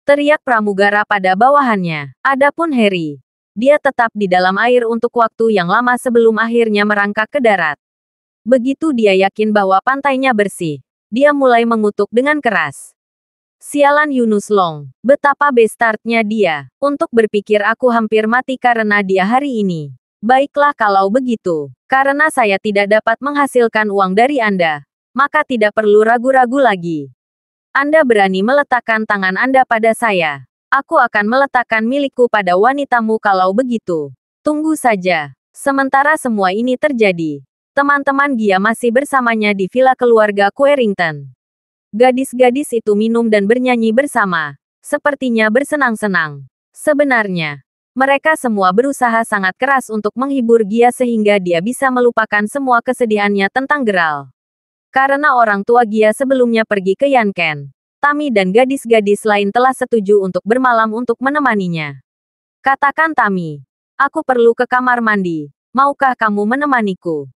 Teriak pramugara pada bawahannya. Adapun Harry, dia tetap di dalam air untuk waktu yang lama sebelum akhirnya merangkak ke darat. Begitu dia yakin bahwa pantainya bersih, dia mulai mengutuk dengan keras. Sialan Yunus Long, betapa bestartnya dia. Untuk berpikir aku hampir mati karena dia hari ini. Baiklah kalau begitu, karena saya tidak dapat menghasilkan uang dari Anda, maka tidak perlu ragu-ragu lagi. Anda berani meletakkan tangan Anda pada saya. Aku akan meletakkan milikku pada wanitamu kalau begitu. Tunggu saja. Sementara semua ini terjadi, teman-teman Gia masih bersamanya di villa keluarga Quarrington. Gadis-gadis itu minum dan bernyanyi bersama, sepertinya bersenang-senang. Sebenarnya, mereka semua berusaha sangat keras untuk menghibur Gia sehingga dia bisa melupakan semua kesedihannya tentang Geralt. Karena orang tua Gia sebelumnya pergi ke Yanken, Tami dan gadis-gadis lain telah setuju untuk bermalam untuk menemaninya. Katakan Tami, aku perlu ke kamar mandi. Maukah kamu menemaniku?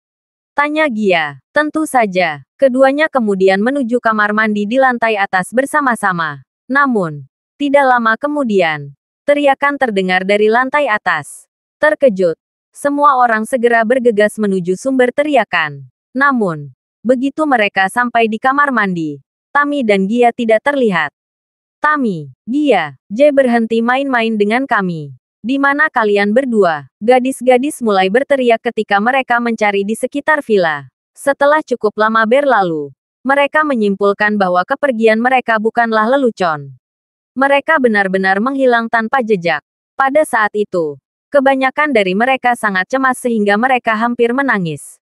Tanya Gia. Tentu saja. Keduanya kemudian menuju kamar mandi di lantai atas bersama-sama. Namun, tidak lama kemudian, teriakan terdengar dari lantai atas. Terkejut, semua orang segera bergegas menuju sumber teriakan. Namun, begitu mereka sampai di kamar mandi, Tami dan Gia tidak terlihat. Tami, Gia, J berhenti main-main dengan kami. Di mana kalian berdua? Gadis-gadis mulai berteriak ketika mereka mencari di sekitar villa. Setelah cukup lama berlalu, mereka menyimpulkan bahwa kepergian mereka bukanlah lelucon. Mereka benar-benar menghilang tanpa jejak. Pada saat itu, kebanyakan dari mereka sangat cemas sehingga mereka hampir menangis.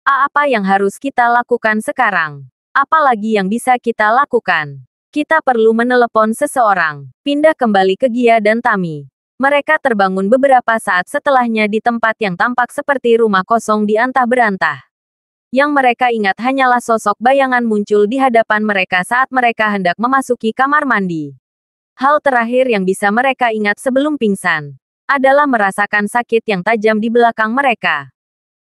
Apa yang harus kita lakukan sekarang? Apalagi yang bisa kita lakukan? Kita perlu menelepon seseorang. Pindah kembali ke Gia dan Tami. Mereka terbangun beberapa saat setelahnya di tempat yang tampak seperti rumah kosong di antah berantah. Yang mereka ingat hanyalah sosok bayangan muncul di hadapan mereka saat mereka hendak memasuki kamar mandi. Hal terakhir yang bisa mereka ingat sebelum pingsan adalah merasakan sakit yang tajam di belakang mereka.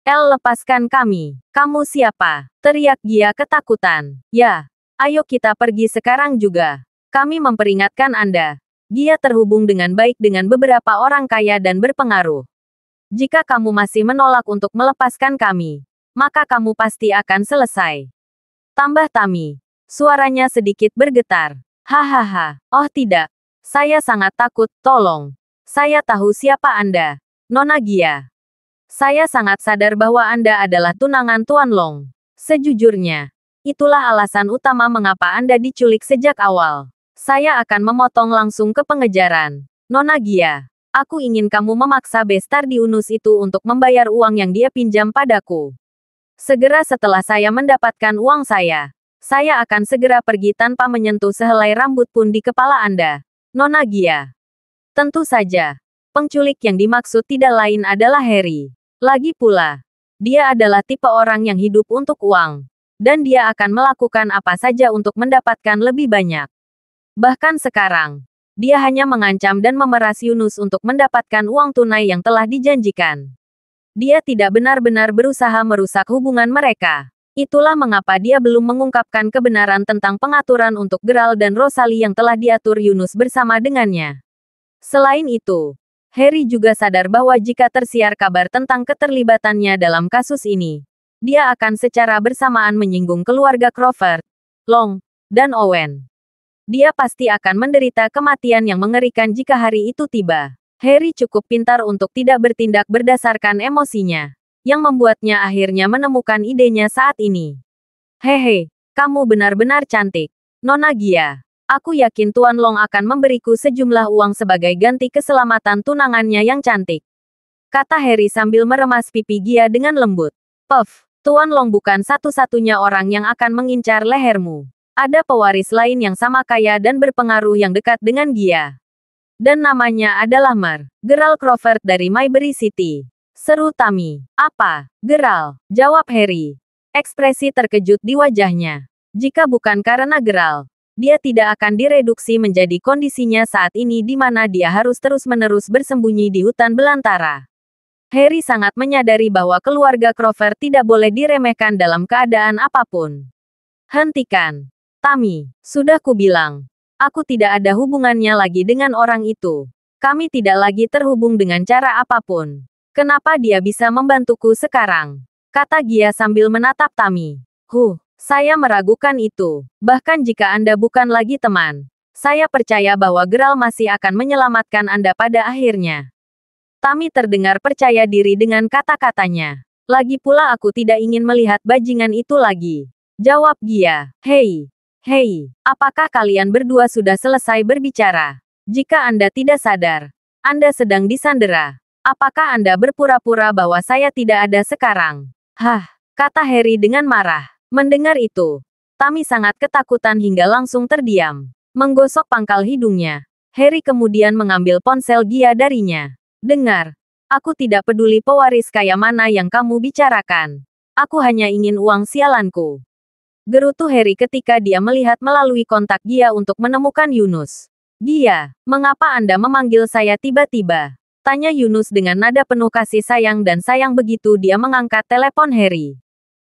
Lepaskan kami. Kamu siapa? Teriak Gia ketakutan. Ya, ayo kita pergi sekarang juga. Kami memperingatkan Anda. Gia terhubung dengan baik dengan beberapa orang kaya dan berpengaruh. Jika kamu masih menolak untuk melepaskan kami, maka kamu pasti akan selesai. Tambah Tami. Suaranya sedikit bergetar. Hahaha. Oh tidak. Saya sangat takut, tolong. Saya tahu siapa Anda, Nona Gia. Saya sangat sadar bahwa Anda adalah tunangan Tuan Long. Sejujurnya, itulah alasan utama mengapa Anda diculik sejak awal. Saya akan memotong langsung ke pengejaran. Nona Gia, aku ingin kamu memaksa Bestardiunus itu untuk membayar uang yang dia pinjam padaku. Segera setelah saya mendapatkan uang saya akan segera pergi tanpa menyentuh sehelai rambut pun di kepala Anda, Nona Gia. Tentu saja, penculik yang dimaksud tidak lain adalah Harry. Lagi pula, dia adalah tipe orang yang hidup untuk uang, dan dia akan melakukan apa saja untuk mendapatkan lebih banyak. Bahkan sekarang, dia hanya mengancam dan memeras Yunus untuk mendapatkan uang tunai yang telah dijanjikan. Dia tidak benar-benar berusaha merusak hubungan mereka. Itulah mengapa dia belum mengungkapkan kebenaran tentang pengaturan untuk Geralt dan Rosalie yang telah diatur Yunus bersama dengannya. Selain itu, Harry juga sadar bahwa jika tersiar kabar tentang keterlibatannya dalam kasus ini, dia akan secara bersamaan menyinggung keluarga Crawford, Long, dan Owen. Dia pasti akan menderita kematian yang mengerikan jika hari itu tiba. Harry cukup pintar untuk tidak bertindak berdasarkan emosinya, yang membuatnya akhirnya menemukan idenya saat ini. Hehe, kamu benar-benar cantik, Nona Gia. Aku yakin Tuan Long akan memberiku sejumlah uang sebagai ganti keselamatan tunangannya yang cantik. Kata Harry sambil meremas pipi Gia dengan lembut. Puff, Tuan Long bukan satu-satunya orang yang akan mengincar lehermu. Ada pewaris lain yang sama kaya dan berpengaruh yang dekat dengan Gia. Dan namanya adalah Geralt Crawford dari Maybury City. Seru Tammy. Apa? Geralt? Jawab Harry. Ekspresi terkejut di wajahnya. Jika bukan karena Geralt, dia tidak akan direduksi menjadi kondisinya saat ini di mana dia harus terus-menerus bersembunyi di hutan belantara. Harry sangat menyadari bahwa keluarga Crawford tidak boleh diremehkan dalam keadaan apapun. Hentikan. Tammy, sudah kubilang. Aku tidak ada hubungannya lagi dengan orang itu. Kami tidak lagi terhubung dengan cara apapun. Kenapa dia bisa membantuku sekarang? Kata Gia sambil menatap Tammy. Saya meragukan itu. Bahkan jika Anda bukan lagi teman, saya percaya bahwa Geralt masih akan menyelamatkan Anda pada akhirnya. Tammy terdengar percaya diri dengan kata-katanya. Lagi pula aku tidak ingin melihat bajingan itu lagi. Jawab Gia. Hei, apakah kalian berdua sudah selesai berbicara? Jika Anda tidak sadar, Anda sedang disandera. Apakah Anda berpura-pura bahwa saya tidak ada sekarang? Kata Harry dengan marah. Mendengar itu, Tammy sangat ketakutan hingga langsung terdiam. Menggosok pangkal hidungnya, Harry kemudian mengambil ponsel Gia darinya. Dengar, aku tidak peduli pewaris kaya mana yang kamu bicarakan. Aku hanya ingin uang sialanku. Gerutu Harry ketika dia melihat melalui kontak Gia untuk menemukan Yunus. Gia, mengapa Anda memanggil saya tiba-tiba? Tanya Yunus dengan nada penuh kasih sayang dan sayang begitu dia mengangkat telepon Harry.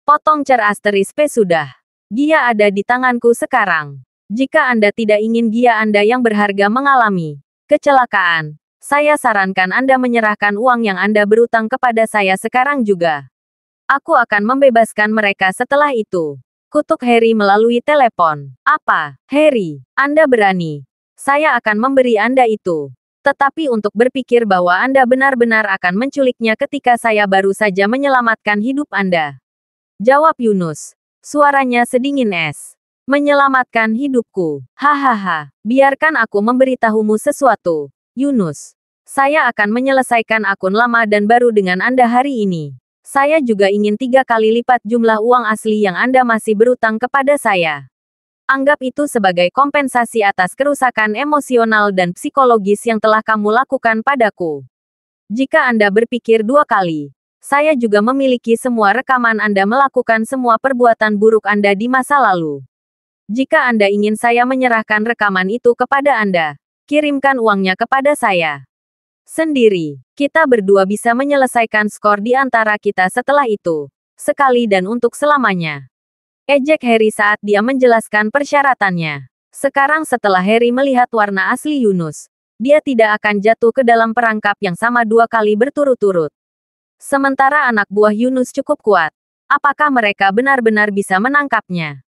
Potong cer asterisk P sudah. Gia ada di tanganku sekarang. Jika Anda tidak ingin Gia Anda yang berharga mengalami kecelakaan, saya sarankan Anda menyerahkan uang yang Anda berutang kepada saya sekarang juga. Aku akan membebaskan mereka setelah itu. Kutuk Harry melalui telepon. Apa, Harry? Anda berani? Saya akan memberi Anda itu. Tetapi untuk berpikir bahwa Anda benar-benar akan menculiknya ketika saya baru saja menyelamatkan hidup Anda. Jawab Yunus. Suaranya sedingin es. Menyelamatkan hidupku. Hahaha. Biarkan aku memberitahumu sesuatu, Yunus. Saya akan menyelesaikan akun lama dan baru dengan Anda hari ini. Saya juga ingin 3 kali lipat jumlah uang asli yang Anda masih berutang kepada saya. Anggap itu sebagai kompensasi atas kerusakan emosional dan psikologis yang telah kamu lakukan padaku. Jika Anda berpikir 2 kali, saya juga memiliki semua rekaman Anda melakukan semua perbuatan buruk Anda di masa lalu. Jika Anda ingin saya menyerahkan rekaman itu kepada Anda, kirimkan uangnya kepada saya. Sendiri, kita berdua bisa menyelesaikan skor di antara kita setelah itu. Sekali dan untuk selamanya. Ejek Harry saat dia menjelaskan persyaratannya. Sekarang setelah Harry melihat warna asli Yunus, dia tidak akan jatuh ke dalam perangkap yang sama 2 kali berturut-turut. Sementara anak buah Yunus cukup kuat. Apakah mereka benar-benar bisa menangkapnya?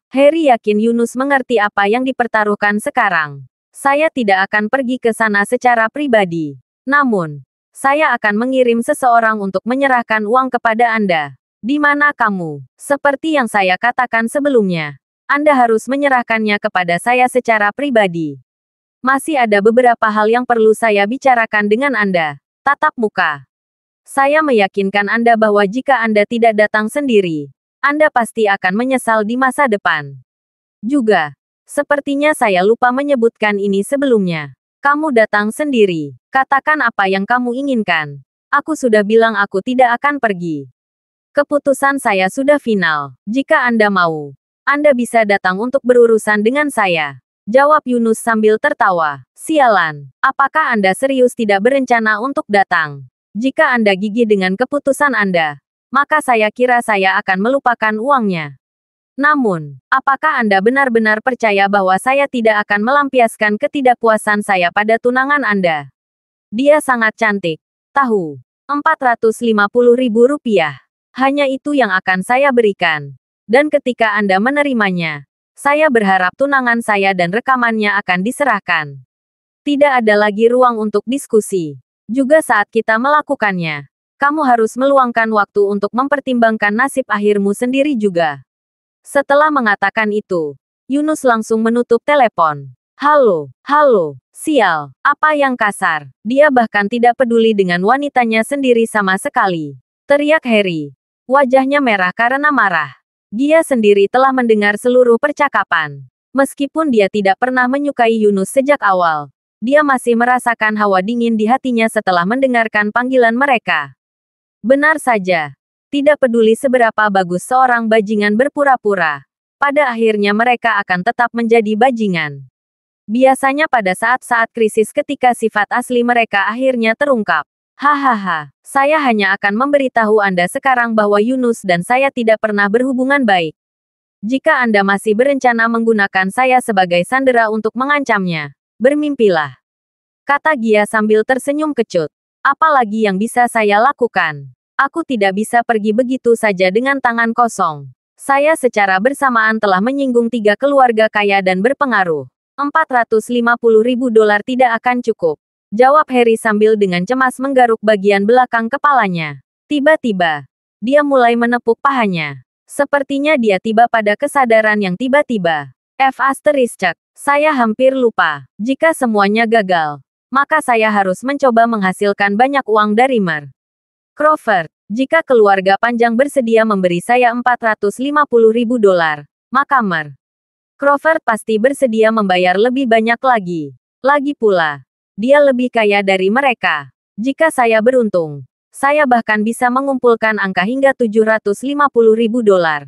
Harry yakin Yunus mengerti apa yang dipertaruhkan sekarang. Saya tidak akan pergi ke sana secara pribadi. Namun, saya akan mengirim seseorang untuk menyerahkan uang kepada Anda. Di mana kamu? Seperti yang saya katakan sebelumnya, Anda harus menyerahkannya kepada saya secara pribadi. Masih ada beberapa hal yang perlu saya bicarakan dengan Anda. Tatap muka. Saya meyakinkan Anda bahwa jika Anda tidak datang sendiri, Anda pasti akan menyesal di masa depan. Juga, sepertinya saya lupa menyebutkan ini sebelumnya. Kamu datang sendiri. Katakan apa yang kamu inginkan. Aku sudah bilang aku tidak akan pergi. Keputusan saya sudah final. Jika Anda mau, Anda bisa datang untuk berurusan dengan saya. Jawab Yunus sambil tertawa. Sialan, apakah Anda serius tidak berencana untuk datang? Jika Anda gigih dengan keputusan Anda, maka saya kira saya akan melupakan uangnya. Namun, apakah Anda benar-benar percaya bahwa saya tidak akan melampiaskan ketidakpuasan saya pada tunangan Anda? Dia sangat cantik. Tahu, Rp450.000. Hanya itu yang akan saya berikan. Dan ketika Anda menerimanya, saya berharap tunangan saya dan rekamannya akan diserahkan. Tidak ada lagi ruang untuk diskusi. Juga saat kita melakukannya, kamu harus meluangkan waktu untuk mempertimbangkan nasib akhirmu sendiri juga. Setelah mengatakan itu, Yunus langsung menutup telepon. Halo, sial, apa yang kasar? Dia bahkan tidak peduli dengan wanitanya sendiri sama sekali. Teriak Harry. Wajahnya merah karena marah. Dia sendiri telah mendengar seluruh percakapan. Meskipun dia tidak pernah menyukai Yunus sejak awal, dia masih merasakan hawa dingin di hatinya setelah mendengarkan panggilan mereka. Benar saja. Tidak peduli seberapa bagus seorang bajingan berpura-pura, pada akhirnya mereka akan tetap menjadi bajingan. Biasanya pada saat-saat krisis ketika sifat asli mereka akhirnya terungkap. Hahaha, saya hanya akan memberitahu Anda sekarang bahwa Yunus dan saya tidak pernah berhubungan baik. Jika Anda masih berencana menggunakan saya sebagai sandera untuk mengancamnya, bermimpilah. Kata Gia sambil tersenyum kecut. Apalagi yang bisa saya lakukan? Aku tidak bisa pergi begitu saja dengan tangan kosong. Saya secara bersamaan telah menyinggung 3 keluarga kaya dan berpengaruh. $450.000 tidak akan cukup. Jawab Harry sambil dengan cemas menggaruk bagian belakang kepalanya. Tiba-tiba, dia mulai menepuk pahanya. Sepertinya dia tiba pada kesadaran yang tiba-tiba. Saya hampir lupa. Jika semuanya gagal, maka saya harus mencoba menghasilkan banyak uang dari Mer. Crawford, jika keluarga panjang bersedia memberi saya $450.000, maka Mer. Crawford pasti bersedia membayar lebih banyak lagi. Lagi pula, dia lebih kaya dari mereka. Jika saya beruntung, saya bahkan bisa mengumpulkan angka hingga $750.000.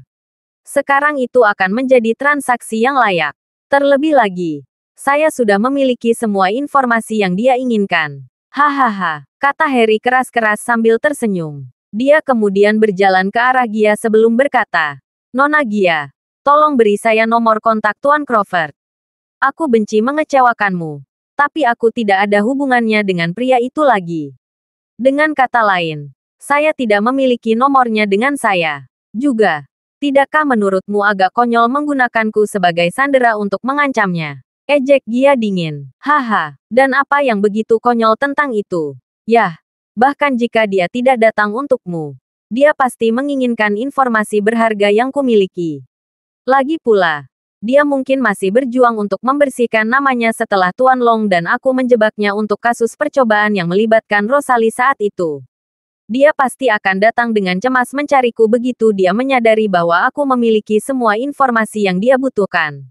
Sekarang itu akan menjadi transaksi yang layak. Terlebih lagi, saya sudah memiliki semua informasi yang dia inginkan. Hahaha, kata Harry keras-keras sambil tersenyum. Dia kemudian berjalan ke arah Gia sebelum berkata, Nona Gia, tolong beri saya nomor kontak Tuan Crawford. Aku benci mengecewakanmu, tapi aku tidak ada hubungannya dengan pria itu lagi. Dengan kata lain, saya tidak memiliki nomornya dengan saya. Juga, tidakkah menurutmu agak konyol menggunakanku sebagai sandera untuk mengancamnya? Ejek Gia dingin. Haha, dan apa yang begitu konyol tentang itu? Yah, bahkan jika dia tidak datang untukmu, dia pasti menginginkan informasi berharga yang kumiliki. Lagi pula, dia mungkin masih berjuang untuk membersihkan namanya setelah Tuan Long dan aku menjebaknya untuk kasus percobaan yang melibatkan Rosalie saat itu. Dia pasti akan datang dengan cemas mencariku begitu dia menyadari bahwa aku memiliki semua informasi yang dia butuhkan.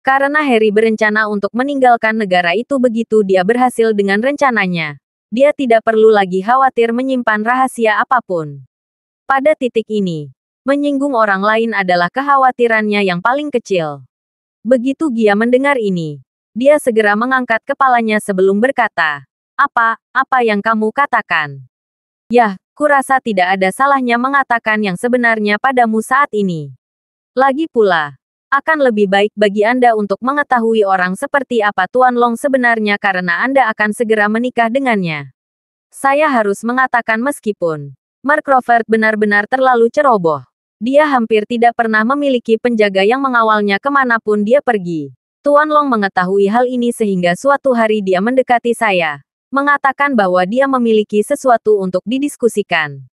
Karena Harry berencana untuk meninggalkan negara itu begitu dia berhasil dengan rencananya. Dia tidak perlu lagi khawatir menyimpan rahasia apapun. Pada titik ini, menyinggung orang lain adalah kekhawatirannya yang paling kecil. Begitu Gia mendengar ini, dia segera mengangkat kepalanya sebelum berkata, Apa yang kamu katakan? Yah, kurasa tidak ada salahnya mengatakan yang sebenarnya padamu saat ini. Lagi pula, akan lebih baik bagi Anda untuk mengetahui orang seperti apa Tuan Long sebenarnya karena Anda akan segera menikah dengannya. Saya harus mengatakan meskipun Mark Crawford benar-benar terlalu ceroboh. Dia hampir tidak pernah memiliki penjaga yang mengawalnya kemanapun dia pergi. Tuan Long mengetahui hal ini sehingga suatu hari dia mendekati saya, mengatakan bahwa dia memiliki sesuatu untuk didiskusikan.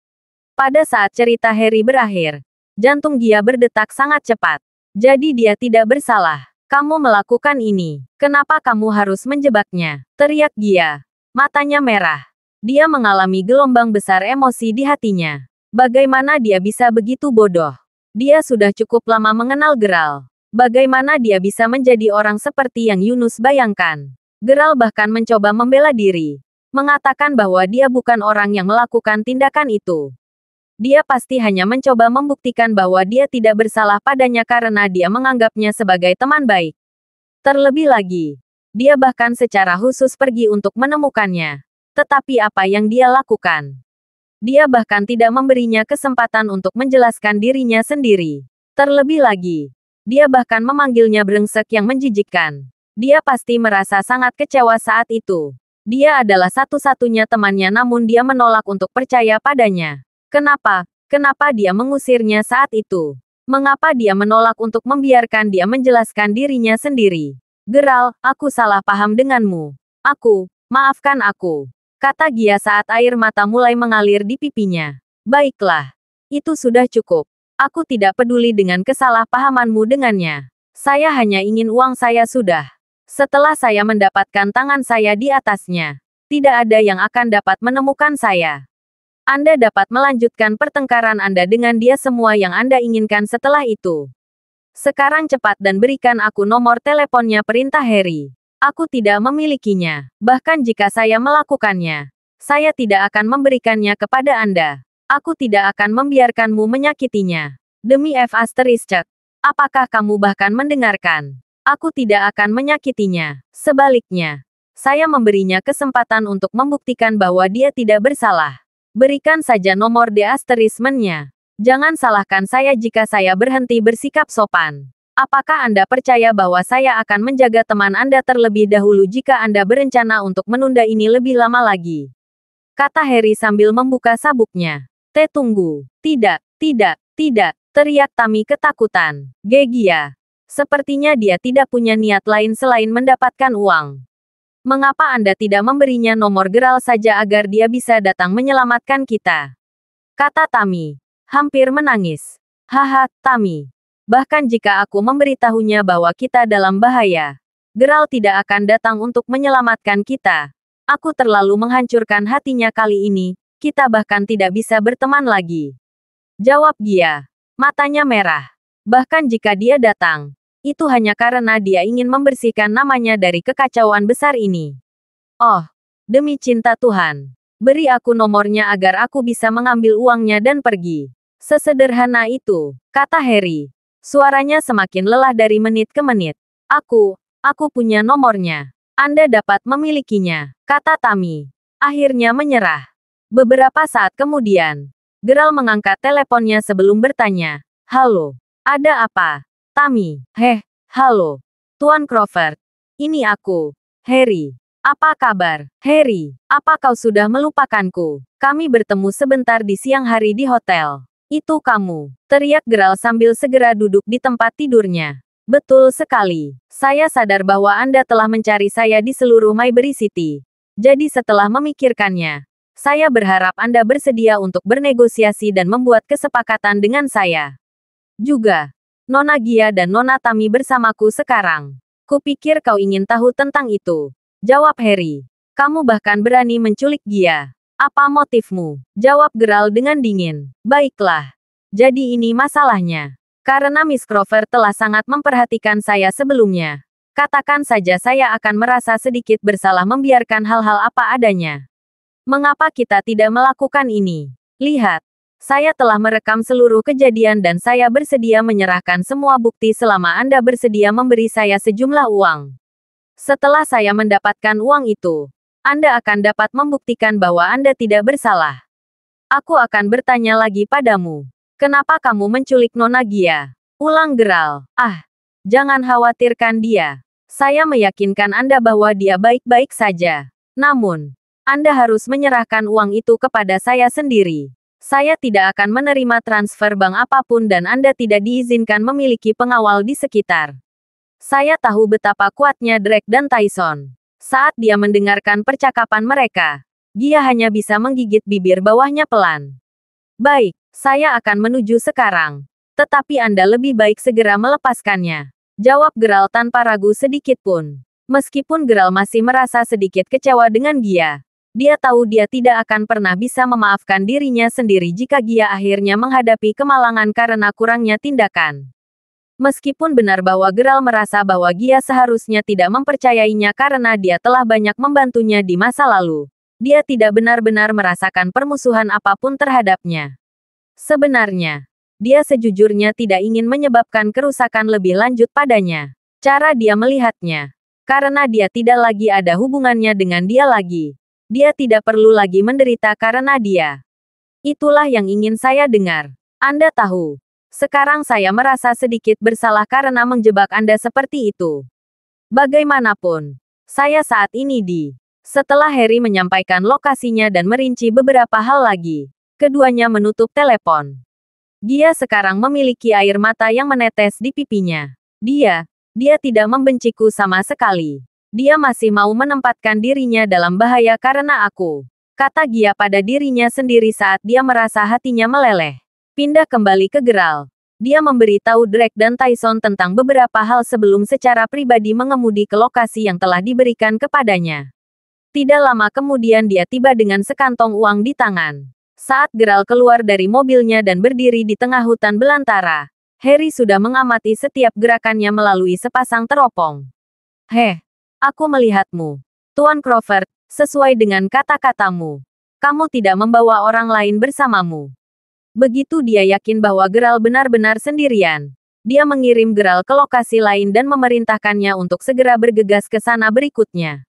Pada saat cerita Harry berakhir, jantung Gia berdetak sangat cepat. Jadi dia tidak bersalah. Kamu melakukan ini. Kenapa kamu harus menjebaknya? Teriak Gia. Matanya merah. Dia mengalami gelombang besar emosi di hatinya. Bagaimana dia bisa begitu bodoh? Dia sudah cukup lama mengenal Geralt. Bagaimana dia bisa menjadi orang seperti yang Yunus bayangkan? Geralt bahkan mencoba membela diri. Mengatakan bahwa dia bukan orang yang melakukan tindakan itu. Dia pasti hanya mencoba membuktikan bahwa dia tidak bersalah padanya karena dia menganggapnya sebagai teman baik. Terlebih lagi, dia bahkan secara khusus pergi untuk menemukannya. Tetapi apa yang dia lakukan? Dia bahkan tidak memberinya kesempatan untuk menjelaskan dirinya sendiri. Terlebih lagi, dia bahkan memanggilnya brengsek yang menjijikkan. Dia pasti merasa sangat kecewa saat itu. Dia adalah satu-satunya temannya namun dia menolak untuk percaya padanya. Kenapa? Kenapa dia mengusirnya saat itu? Mengapa dia menolak untuk membiarkan dia menjelaskan dirinya sendiri? Geralt, aku salah paham denganmu. Maafkan aku. Kata Gia saat air mata mulai mengalir di pipinya. Baiklah. Itu sudah cukup. Aku tidak peduli dengan kesalahpahamanmu dengannya. Saya hanya ingin uang saya sudah. Setelah saya mendapatkan tangan saya di atasnya, tidak ada yang akan dapat menemukan saya. Anda dapat melanjutkan pertengkaran Anda dengan dia semua yang Anda inginkan setelah itu. Sekarang cepat dan berikan aku nomor teleponnya perintah Harry. Aku tidak memilikinya. Bahkan jika saya melakukannya, saya tidak akan memberikannya kepada Anda. Aku tidak akan membiarkanmu menyakitinya. Demi F***, apakah kamu bahkan mendengarkan? Aku tidak akan menyakitinya. Sebaliknya, saya memberinya kesempatan untuk membuktikan bahwa dia tidak bersalah. Berikan saja nomor D**-nya. Jangan salahkan saya jika saya berhenti bersikap sopan. Apakah Anda percaya bahwa saya akan menjaga teman Anda terlebih dahulu jika Anda berencana untuk menunda ini lebih lama lagi? Kata Harry sambil membuka sabuknya. Tunggu. Tidak, teriak Tammy ketakutan. Gia. Sepertinya dia tidak punya niat lain selain mendapatkan uang. Mengapa Anda tidak memberinya nomor Geralt saja agar dia bisa datang menyelamatkan kita? Kata Tammy. Hampir menangis. Haha, Tammy. Bahkan jika aku memberitahunya bahwa kita dalam bahaya, Geralt tidak akan datang untuk menyelamatkan kita. Aku terlalu menghancurkan hatinya kali ini. Kita bahkan tidak bisa berteman lagi. Jawab Gia. Matanya merah. Bahkan jika dia datang, itu hanya karena dia ingin membersihkan namanya dari kekacauan besar ini. Oh, demi cinta Tuhan. Beri aku nomornya agar aku bisa mengambil uangnya dan pergi. Sesederhana itu, kata Harry. Suaranya semakin lelah dari menit ke menit. Aku punya nomornya. Anda dapat memilikinya, kata Tammy. Akhirnya menyerah. Beberapa saat kemudian, Geralt mengangkat teleponnya sebelum bertanya. Halo, ada apa? Tammy, halo. Tuan Crawford. Ini aku, Harry. Apa kabar, Harry? Apa kau sudah melupakanku? Kami bertemu sebentar di siang hari di hotel. Itu kamu, teriak Geralt sambil segera duduk di tempat tidurnya. Betul sekali. Saya sadar bahwa Anda telah mencari saya di seluruh Maybury City. Jadi setelah memikirkannya, saya berharap Anda bersedia untuk bernegosiasi dan membuat kesepakatan dengan saya. Juga, Nona Gia dan Nona Tammy bersamaku sekarang. Kupikir kau ingin tahu tentang itu. Jawab Harry. Kamu bahkan berani menculik Gia. Apa motifmu? Jawab Geralt dengan dingin. Baiklah. Jadi ini masalahnya. Karena Miss Crawford telah sangat memperhatikan saya sebelumnya. Katakan saja saya akan merasa sedikit bersalah membiarkan hal-hal apa adanya. Mengapa kita tidak melakukan ini? Lihat, saya telah merekam seluruh kejadian dan saya bersedia menyerahkan semua bukti selama Anda bersedia memberi saya sejumlah uang. Setelah saya mendapatkan uang itu, Anda akan dapat membuktikan bahwa Anda tidak bersalah. Aku akan bertanya lagi padamu. Kenapa kamu menculik Nona Gia? Ulang Geralt. Jangan khawatirkan dia. Saya meyakinkan Anda bahwa dia baik-baik saja. Namun, Anda harus menyerahkan uang itu kepada saya sendiri. Saya tidak akan menerima transfer bank apapun dan Anda tidak diizinkan memiliki pengawal di sekitar. Saya tahu betapa kuatnya Drake dan Tyson. Saat dia mendengarkan percakapan mereka, dia hanya bisa menggigit bibir bawahnya pelan. Baik, saya akan menuju sekarang. Tetapi Anda lebih baik segera melepaskannya. Jawab Geralt tanpa ragu sedikit pun. Meskipun Geralt masih merasa sedikit kecewa dengan Gia, dia tahu dia tidak akan pernah bisa memaafkan dirinya sendiri jika Gia akhirnya menghadapi kemalangan karena kurangnya tindakan. Meskipun benar bahwa Geralt merasa bahwa Gia seharusnya tidak mempercayainya karena dia telah banyak membantunya di masa lalu, dia tidak benar-benar merasakan permusuhan apapun terhadapnya. Sebenarnya, dia sejujurnya tidak ingin menyebabkan kerusakan lebih lanjut padanya. Cara dia melihatnya, karena dia tidak lagi ada hubungannya dengan dia lagi. Dia tidak perlu lagi menderita karena dia. Itulah yang ingin saya dengar. Anda tahu. Sekarang saya merasa sedikit bersalah karena menjebak Anda seperti itu. Bagaimanapun, saya saat ini di... Setelah Harry menyampaikan lokasinya dan merinci beberapa hal lagi, keduanya menutup telepon. Gia sekarang memiliki air mata yang menetes di pipinya. Dia tidak membenciku sama sekali. Dia masih mau menempatkan dirinya dalam bahaya karena aku, kata Gia pada dirinya sendiri saat dia merasa hatinya meleleh. Pindah kembali ke Geralt. Dia memberitahu Drake dan Tyson tentang beberapa hal sebelum secara pribadi mengemudi ke lokasi yang telah diberikan kepadanya. Tidak lama kemudian dia tiba dengan sekantong uang di tangan. Saat Geralt keluar dari mobilnya dan berdiri di tengah hutan belantara, Harry sudah mengamati setiap gerakannya melalui sepasang teropong. Heh, aku melihatmu, Tuan Crawford, sesuai dengan kata-katamu. Kamu tidak membawa orang lain bersamamu. Begitu dia yakin bahwa Geralt benar-benar sendirian, dia mengirim Geralt ke lokasi lain dan memerintahkannya untuk segera bergegas ke sana berikutnya.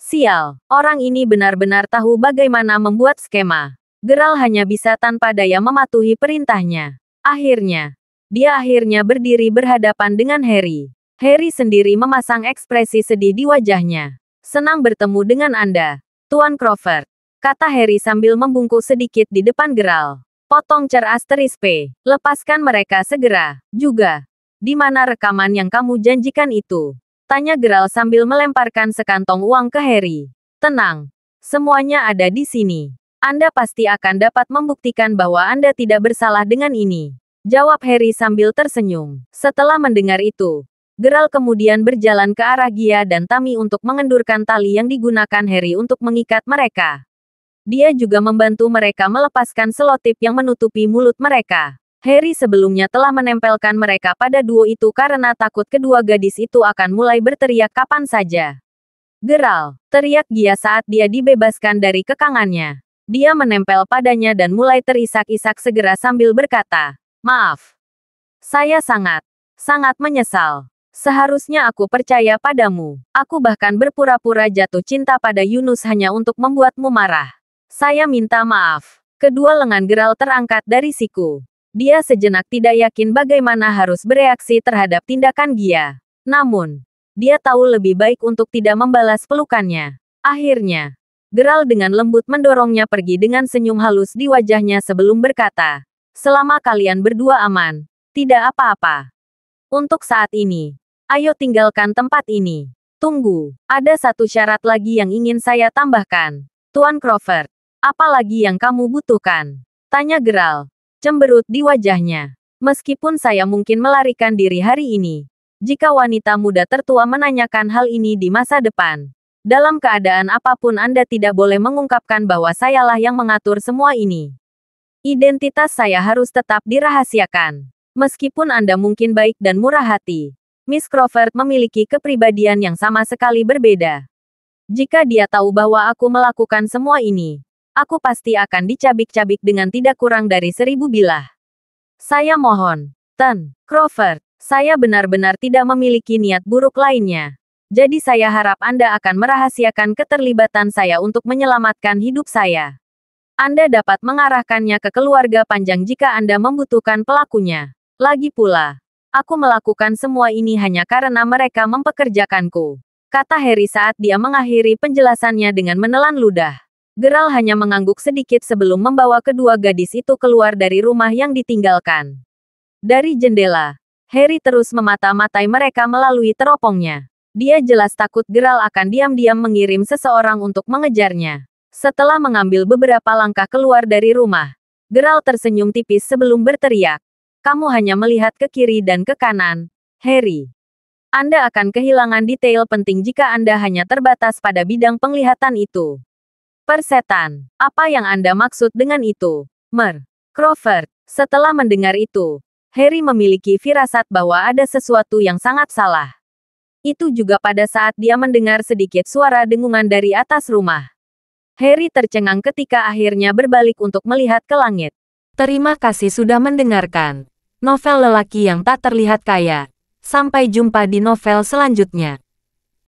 Sial, orang ini benar-benar tahu bagaimana membuat skema. Geralt hanya bisa tanpa daya mematuhi perintahnya. Akhirnya, dia berdiri berhadapan dengan Harry. Harry sendiri memasang ekspresi sedih di wajahnya. Senang bertemu dengan Anda, Tuan Crawford, kata Harry sambil membungkuk sedikit di depan Geralt. Potong cer asterisk P. Lepaskan mereka segera. Juga. Di mana rekaman yang kamu janjikan itu? Tanya Geralt sambil melemparkan sekantong uang ke Harry. Tenang. Semuanya ada di sini. Anda pasti akan dapat membuktikan bahwa Anda tidak bersalah dengan ini. Jawab Harry sambil tersenyum. Setelah mendengar itu, Geralt kemudian berjalan ke arah Gia dan Tammy untuk mengendurkan tali yang digunakan Harry untuk mengikat mereka. Dia juga membantu mereka melepaskan selotip yang menutupi mulut mereka. Harry sebelumnya telah menempelkan mereka pada duo itu karena takut kedua gadis itu akan mulai berteriak kapan saja. Geralt, teriak Gia saat dia dibebaskan dari kekangannya. Dia menempel padanya dan mulai terisak-isak segera sambil berkata, "Maaf. Saya sangat menyesal. Seharusnya aku percaya padamu. Aku bahkan berpura-pura jatuh cinta pada Yunus hanya untuk membuatmu marah. Saya minta maaf." Kedua lengan Geralt terangkat dari siku. Dia sejenak tidak yakin bagaimana harus bereaksi terhadap tindakan Gia. Namun, dia tahu lebih baik untuk tidak membalas pelukannya. Akhirnya, Geralt dengan lembut mendorongnya pergi dengan senyum halus di wajahnya sebelum berkata, "Selama kalian berdua aman, tidak apa-apa. Untuk saat ini, ayo tinggalkan tempat ini. Tunggu, ada satu syarat lagi yang ingin saya tambahkan. Tuan Crawford, apa lagi yang kamu butuhkan?" Tanya Geralt, cemberut di wajahnya. Meskipun saya mungkin melarikan diri hari ini, jika wanita muda tertua menanyakan hal ini di masa depan, dalam keadaan apapun Anda tidak boleh mengungkapkan bahwa sayalah yang mengatur semua ini. Identitas saya harus tetap dirahasiakan. Meskipun Anda mungkin baik dan murah hati, Miss Crawford memiliki kepribadian yang sama sekali berbeda. Jika dia tahu bahwa aku melakukan semua ini, aku pasti akan dicabik-cabik dengan tidak kurang dari 1000 bilah. Saya mohon, Tuan Crawford, saya benar-benar tidak memiliki niat buruk lainnya. Jadi saya harap Anda akan merahasiakan keterlibatan saya untuk menyelamatkan hidup saya. Anda dapat mengarahkannya ke keluarga panjang jika Anda membutuhkan pelakunya. Lagi pula, aku melakukan semua ini hanya karena mereka mempekerjakanku, kata Harry saat dia mengakhiri penjelasannya dengan menelan ludah. Geralt hanya mengangguk sedikit sebelum membawa kedua gadis itu keluar dari rumah yang ditinggalkan. Dari jendela, Harry terus memata-matai mereka melalui teropongnya. Dia jelas takut Geralt akan diam-diam mengirim seseorang untuk mengejarnya. Setelah mengambil beberapa langkah keluar dari rumah, Geralt tersenyum tipis sebelum berteriak. Kamu hanya melihat ke kiri dan ke kanan, Harry. Anda akan kehilangan detail penting jika Anda hanya terbatas pada bidang penglihatan itu. Persetan, apa yang Anda maksud dengan itu, Mer? Crawford. Setelah mendengar itu, Harry memiliki firasat bahwa ada sesuatu yang sangat salah. Itu juga pada saat dia mendengar sedikit suara dengungan dari atas rumah. Harry tercengang ketika akhirnya berbalik untuk melihat ke langit. Terima kasih sudah mendengarkan novel lelaki yang tak terlihat kaya. Sampai jumpa di novel selanjutnya.